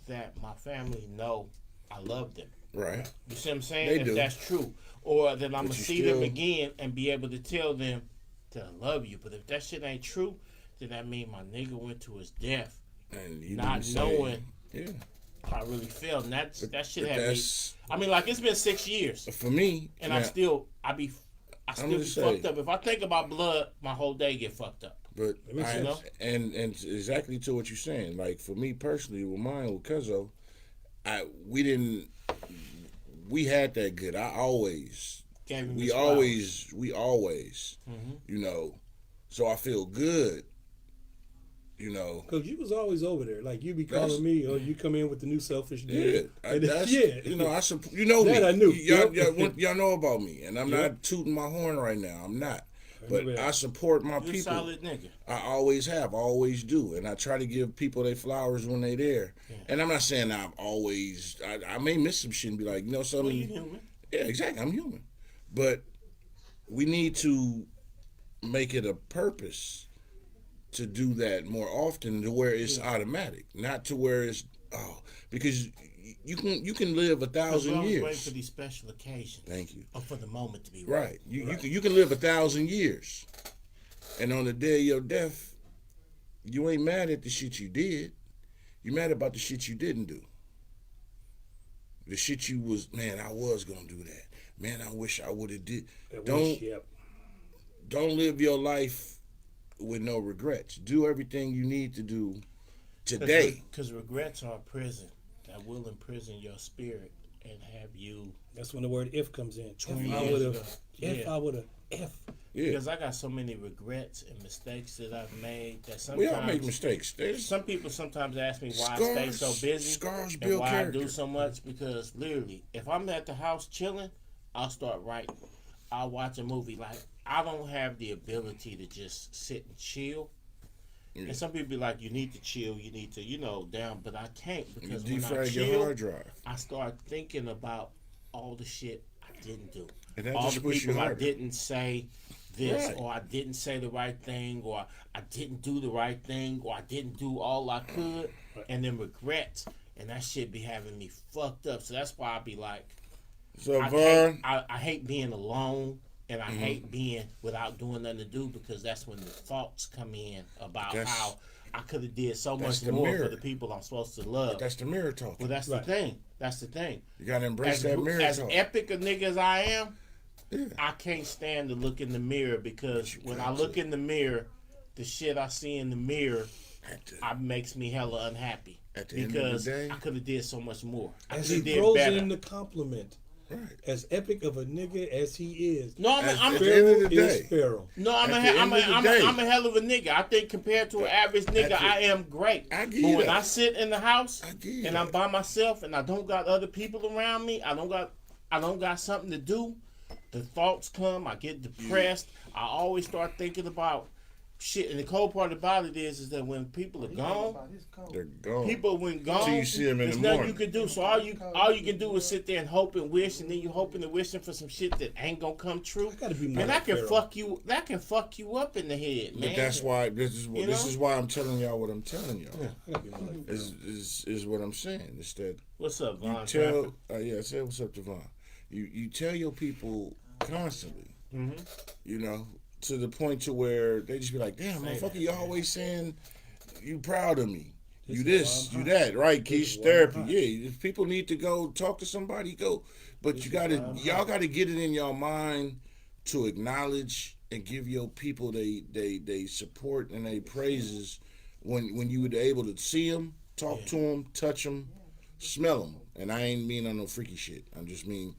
that my family know I love them. Right. You see what I'm saying? They if do. that's true. Or that I'm going to see them still- again and be able to tell them that I love you. But if that shit ain't true, then that mean my nigga went to his death And you not didn't say- knowing Yeah. how I really felt. And that shit But had me. that's I mean, like, it's been 6 years. for me. And now, I still be gonna say- fucked up. If I think about blood, my whole day get fucked up. But makes sense. and exactly to what you're saying. Like for me personally, with mine with Cuzzo, we had that good. Gave him We his always, Mm-hmm. you know. So I feel good, you know. Because you was always over there. Like you be That's- calling me, or you come in with the new selfish Yeah, dude. And that's, yeah. you know, you know That me. I knew. Y'all know about me, and I'm Yep. not tooting my horn right now. I'm not. But remember that. I support my You a people. solid nigga. I always have, I always do, and I try to give people their flowers when they there. Yeah. And I'm not saying I've always. I may miss some shit and be like, you know, something. Well, you human. Yeah, exactly. I'm human, but we need to make it a purpose to do that more often, to where it's automatic, not to where it's because you can live 1,000 Waiting years. for these special occasions. Thank you. Or for the moment to be Right. You can live 1,000 years, and on the day of your death, you ain't mad at the shit you did. You mad about the shit you didn't do. The shit you was, man, I was gonna do that. Man, I wish I would have did. Don't live your life with no regrets. Do everything you need to do today. Because regrets are a prison that will imprison your spirit and have you. That's when the word "if" comes in. 20 If I years would ago. have, if Yeah. I would have, if. Yeah. Because I got so many regrets and mistakes that I've made that sometimes. We all make mistakes. Some people sometimes ask me why I stay so busy Scars and build why character. I do so much. Because literally, if I'm at the house chilling, I'll start writing. I'll watch a movie. Like, I don't have the ability to just sit and chill. Yeah. And some people be like, you need to chill, you need to, down. But I can't, You because when I defrag your chill, hard drive. I start thinking about all the shit I didn't do. And that All just the push you people I harder. didn't say this, Right. or I didn't say the right thing, or I didn't do the right thing, or I didn't do all I could, and then regrets. And that shit be having me fucked up. So that's why I be like, So I Vaughn, hate being alone, and I hate being without doing nothing to do, because that's when the thoughts come in about how I could have did so that's much the more mirror. for the people I'm supposed to love. that's the mirror talking. Well, that's Right. the thing. That's the thing. You gotta embrace As, that mirror as talk. epic a nigga as I am, Yeah. I can't stand to look in the mirror, because you when got I look to. in the mirror, the shit I see in the mirror At the- makes me hella unhappy. At the end of the Because day- I could have did so much more. I As could he have did throws better. in the compliment, Right. as epic of a nigga as he is, No, At I'm the end of the day. is Pharaoh. No, I'm At a, the I'm, end a, of the I'm, a, day. I'm a hell of a nigga. I think compared to an average nigga, the- I am great. I give But you when that. I sit in the house I give you and I'm by myself and I don't got other people around me, I don't got something to do, the thoughts come, I get depressed. I always start thinking about shit. And the cold part about it is that when people are gone, They're gone. people when gone, Till you see them in there's the nothing morning. you can do. So all you can do is sit there and hope and wish, and then you hoping and wishing for some shit that ain't gonna come true. gotta be more Man, like that can Pharaoh. fuck you. That can fuck you up in the head, man. But that's why this is You this know? is why I'm telling y'all what I'm telling y'all. I gotta be more like Pharaoh. Is what I'm saying. It's that What's up, you Von? tell. I said what's up, Devon. You tell your people constantly. Mm-hmm. You know, to the point to where they just be like, "Damn, Say motherfucker, that, you man. always saying you proud of me. This You is this, why you I'm that, right? This Keith is why I'm therapy. hot. Yeah, if people need to go talk to somebody, go. But you gotta, y'all gotta get it in your mind to acknowledge and give your people they support and they praises when you were able to see them, talk to them, touch them, smell them. And I ain't mean on no freaky shit. I just mean,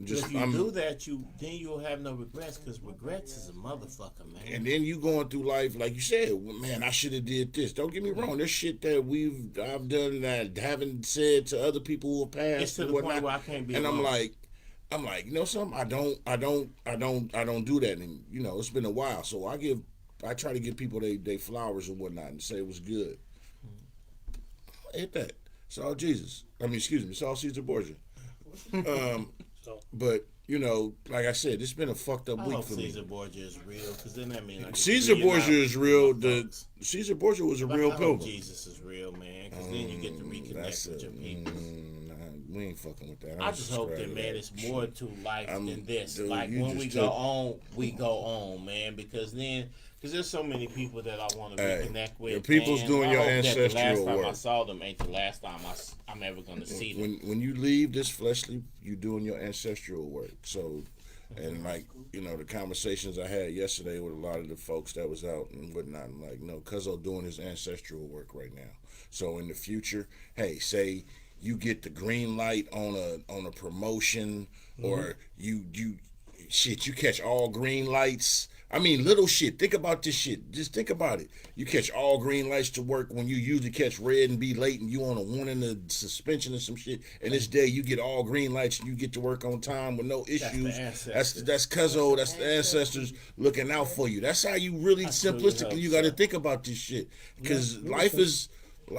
just if you do that, then you'll have no regrets, because regrets is a motherfucker, man. And then you going through life, like you said, man, I should have did this. Don't get me wrong. There's shit that I've done that I haven't said to other people who have passed. It's to the point where I can't be. And alone. I'm like, you know something? I don't do that. And it's been a while, so I try to give people they flowers and whatnot and say it was good. Hit that. It's all Jesus. It's all Caesar Borgia. But like I said, it's been a fucked up week for me. Caesar Borgia is real, because then that means Caesar Borgia is real. Caesar Borgia was a real pilgrim. Jesus is real, man, because then you get to reconnect with your people. We ain't fucking with that. I just hope that, man, it's more to life than this. Dude, like when we go on, man, because there's so many people that I want to reconnect with. Your people's doing your ancestral work. The last time I saw them ain't the last time I'm ever going to see them. When you leave this fleshly, you doing your ancestral work. So, and like, the conversations I had yesterday with a lot of the folks that was out and whatnot, I'm like, no, Cuzzo doing his ancestral work right now. So in the future, hey, say you get the green light on a promotion, or you catch all green lights. I mean, little shit. Think about this shit. Just think about it. You catch all green lights to work when you usually catch red and be late, and you on a 1 in the suspension or some shit. And this day you get all green lights and you get to work on time with no issues. That's Cuzzo. That's the ancestors looking out for you. That's how you really simplistically you got to think about this shit. Because life is,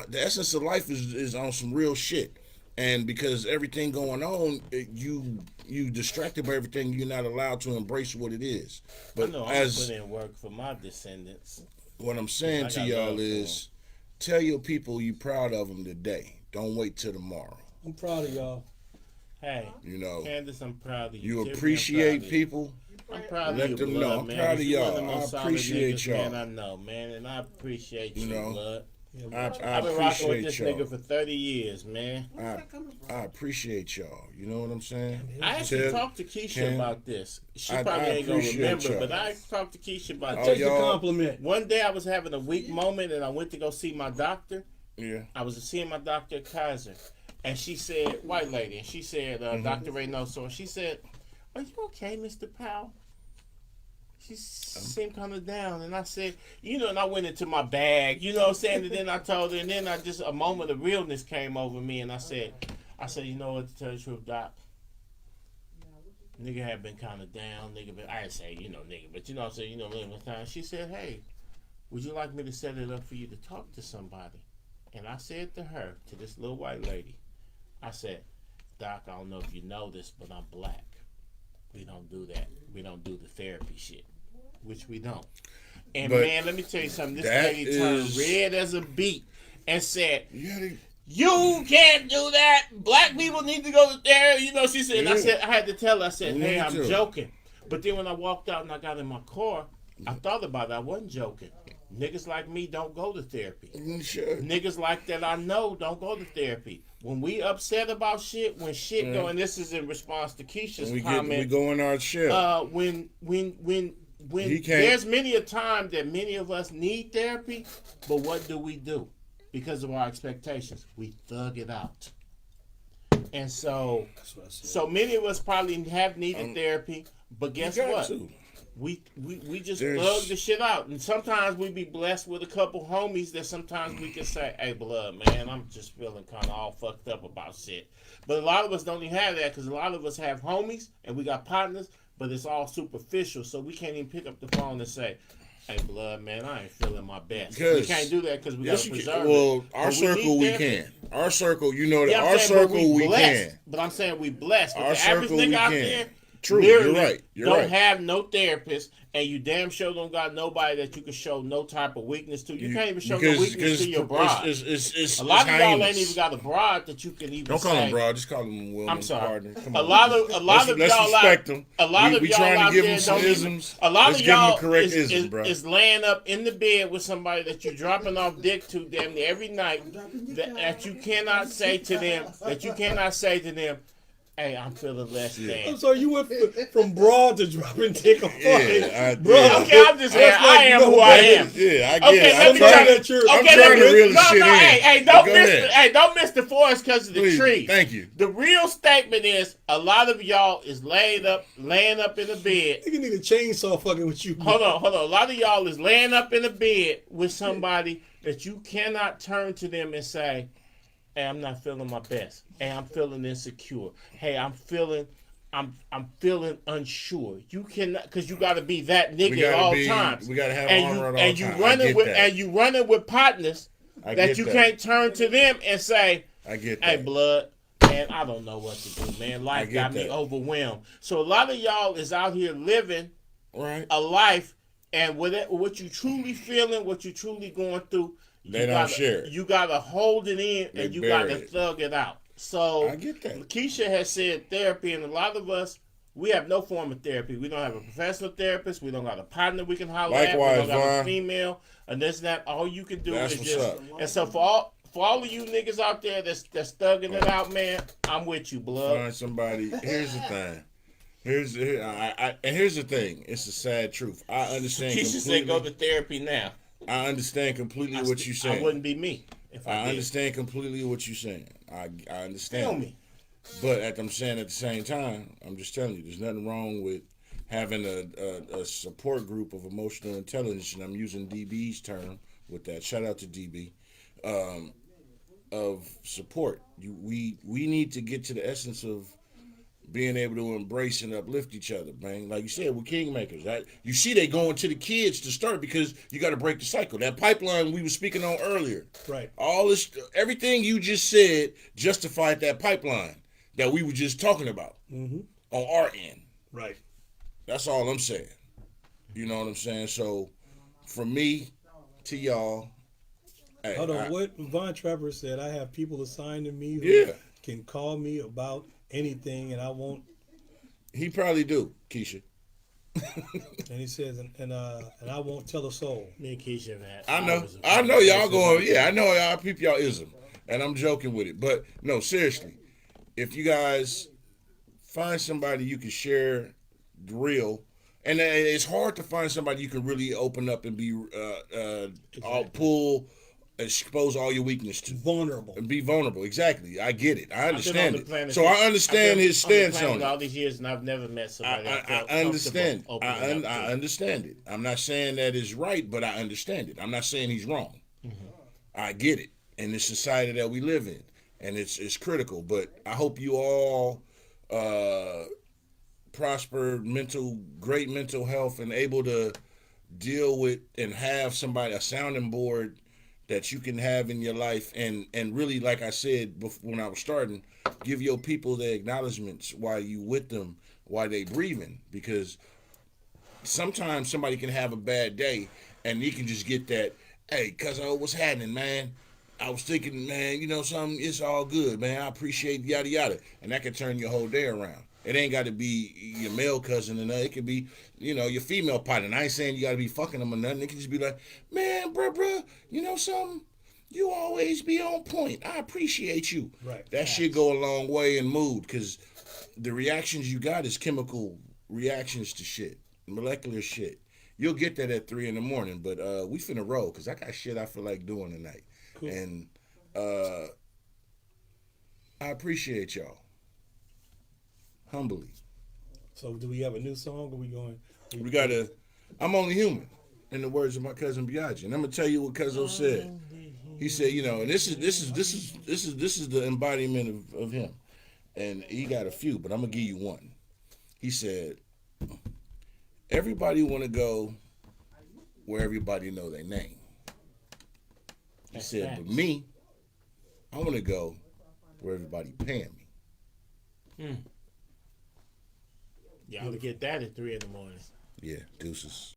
the essence of life is on some real shit. And because everything going on, you distracted by everything, you're not allowed to embrace what it is. But I know I'm putting in work for my descendants. What I'm saying to y'all is, tell your people you proud of them today. Don't wait till tomorrow. I'm proud of y'all. Hey, Candace, I'm proud of you. You appreciate people. I'm proud Let of you, them blood, know. I'm man. proud of y'all. I appreciate y'all. Man, I know, man, and I appreciate you, blood. I I've been rocking with appreciate this y'all. nigga for 30 years, man. I appreciate y'all. You know what I'm saying? I actually talked to Keisha about this. She probably ain't gonna appreciate remember, y'all. but I talked to Keisha about Oh, this. Take the compliment. One day I was having a weak moment, and I went to go see my doctor. Yeah. I was seeing my doctor at Kaiser, and she said, white lady, and she said, Dr. Reynoso, and she said, "Are you okay, Mr. Powell?" She seemed kind of down, and I said, and I went into my bag, you know what I'm saying? And then I told her, and then a moment of realness came over me, and I said, you know what, to tell you the truth, Doc, nigga had been kind of down, I didn't say, nigga, but you know what I'm saying, living time. She said, hey, would you like me to set it up for you to talk to somebody? And I said to her, to this little white lady, I said, Doc, I don't know if you know this, but I'm black. We don't do that. We don't do the therapy shit, which we don't. And but man, let me tell you something. This lady turned red as a beet and said, "You can't do that. Black people need to go there." She said. And I had to tell her. I said, "Hey, I'm joking." But then when I walked out and I got in my car, I thought about it. I wasn't joking. Niggas like me don't go to therapy. Sure. Niggas like that I know don't go to therapy. When we upset about shit, when shit go, and this is in response to Keisha's comment. We go in our shell. When there's many a time that many of us need therapy, but what do? Because of our expectations, we thug it out. And so many of us probably have needed therapy, but guess what? We just thug the shit out. And sometimes we be blessed with a couple homies that sometimes we can say, hey, blood, man, I'm just feeling kind of all fucked up about shit. But a lot of us don't even have that, because a lot of us have homies and we got partners, but it's all superficial. So we can't even pick up the phone and say, hey, blood, man, I ain't feeling my best. We can't do that because we got to preserve it. Well, our circle we can. Our circle, our circle we can. But I'm saying we blessed. But Our the average circle nigga we out can. there, True, you're right. Don't have no therapist, and you damn sure don't got nobody that you can show no type of weakness to. You can't even show no weakness to your broad. A lot of y'all ain't even got a broad that you can even Don't call them broad, just call them Wilman. I'm sorry. Partner. Come A on. lot of y'all respect them. A lot of we y'all trying out to give there them some don't isms. A lot Let's of give them y'all a correct ism, bro. is laying up in the bed with somebody that you're dropping off dick to damn near every night that you cannot say to them, hey, I'm feeling less than. I'm sorry, you went from broad to dropping dick on Yeah, bro. Okay, I'm just saying, I am who I am. Yeah, I get Okay, it. let I'm me trying tell you. to, Okay, I'm let trying me to reel the no, shit no, in. hey, But go ahead. don't miss the forest because of the Please, trees. thank you. The real statement is a lot of y'all is laying up in the bed. Nigga need a chainsaw fucking with you. Hold on. A lot of y'all is laying up in the bed with somebody that you cannot turn to them and say, hey, I'm not feeling my best. Hey, I'm feeling insecure. Hey, I'm feeling unsure. You cannot, because you got to be that nigga at all times. We gotta have and armor you, at all and you times. running with and you running with partners that you can't turn to them and say, I get that. hey, blood, man, I don't know what to do, man. Life got me overwhelmed. So a lot of y'all is out here living a life, and what you truly feeling, what you truly going through, they don't share it. You gotta hold it in, and you gotta thug it out. So I get that. Keisha has said therapy, and a lot of us, we have no form of therapy. We don't have a professional therapist. We don't got a partner we can holler at. We don't got a female, and this and that. All you can do is just. Up. And so for all of you niggas out there that's thugging it out, man, I'm with you, blood. Find somebody. Here's the thing. Here's the thing. It's the sad truth. I understand. Keisha said go to therapy now. I understand completely what you're saying. I wouldn't be me if I did. Understand completely what you're saying. I understand. Tell me. But I'm saying at the same time, I'm just telling you, there's nothing wrong with having a support group of emotional intelligence, and I'm using DB's term with that. Shout out to DB. Of support. We need to get to the essence of being able to embrace and uplift each other, man. Like you said, we're kingmakers. Right? You see they going to the kids to start because you got to break the cycle. That pipeline we were speaking on earlier. Right. All this, everything you just said justified that pipeline that we were just talking about on our end. Right. That's all I'm saying. You know what I'm saying? So, from me to y'all. Hey, hold on. What Von Trevor said, I have people assigned to me who can call me about anything, and I won't. He probably do, Keisha. And he says, and I won't tell a soul. Me and Keisha, man. I know y'all going. Yeah, I know y'all peep y'all ism, and I'm joking with it. But no, seriously, if you guys find somebody you can share the real, and it's hard to find somebody you can really open up and be expose all your weakness to. Vulnerable. And be vulnerable. Exactly. I get it. I understand it. So I understand his stance on it. All these years, and I've never met somebody. I understand. I understand it. I'm not saying that is right, but I understand it. I'm not saying he's wrong. Mm-hmm. I get it. In the society that we live in, and it's critical. But I hope you all prosper, great mental health, and able to deal with and have somebody, a sounding board that you can have in your life, and really, like I said before, when I was starting, give your people their acknowledgments while you with them, while they breathing, because sometimes somebody can have a bad day and you can just get that, hey, cuzzo, what's happening, man? I was thinking, man, you know something, it's all good, man. I appreciate yada yada, and that can turn your whole day around. It ain't got to be your male cousin or nothing. It could be, your female partner. And I ain't saying you got to be fucking them or nothing. It could just be like, man, bruh, you know something? You always be on point. I appreciate you. Right. That shit go a long way in mood, because the reactions you got is chemical reactions to shit, molecular shit. You'll get that at 3 a.m, but we finna roll, because I got shit I feel like doing tonight. Cool. And I appreciate y'all. Humbly. So do we have a new song, or we going? We got I'm only human, in the words of my cousin Biaggi. And I'm gonna tell you what Cuzzo said. He said, and this is the embodiment of him. And he got a few, but I'm gonna give you one. He said, everybody wanna go where everybody know their name. He said, but me, I wanna go where everybody paying me. Y'all get that at 3 a.m. Yeah, deuces.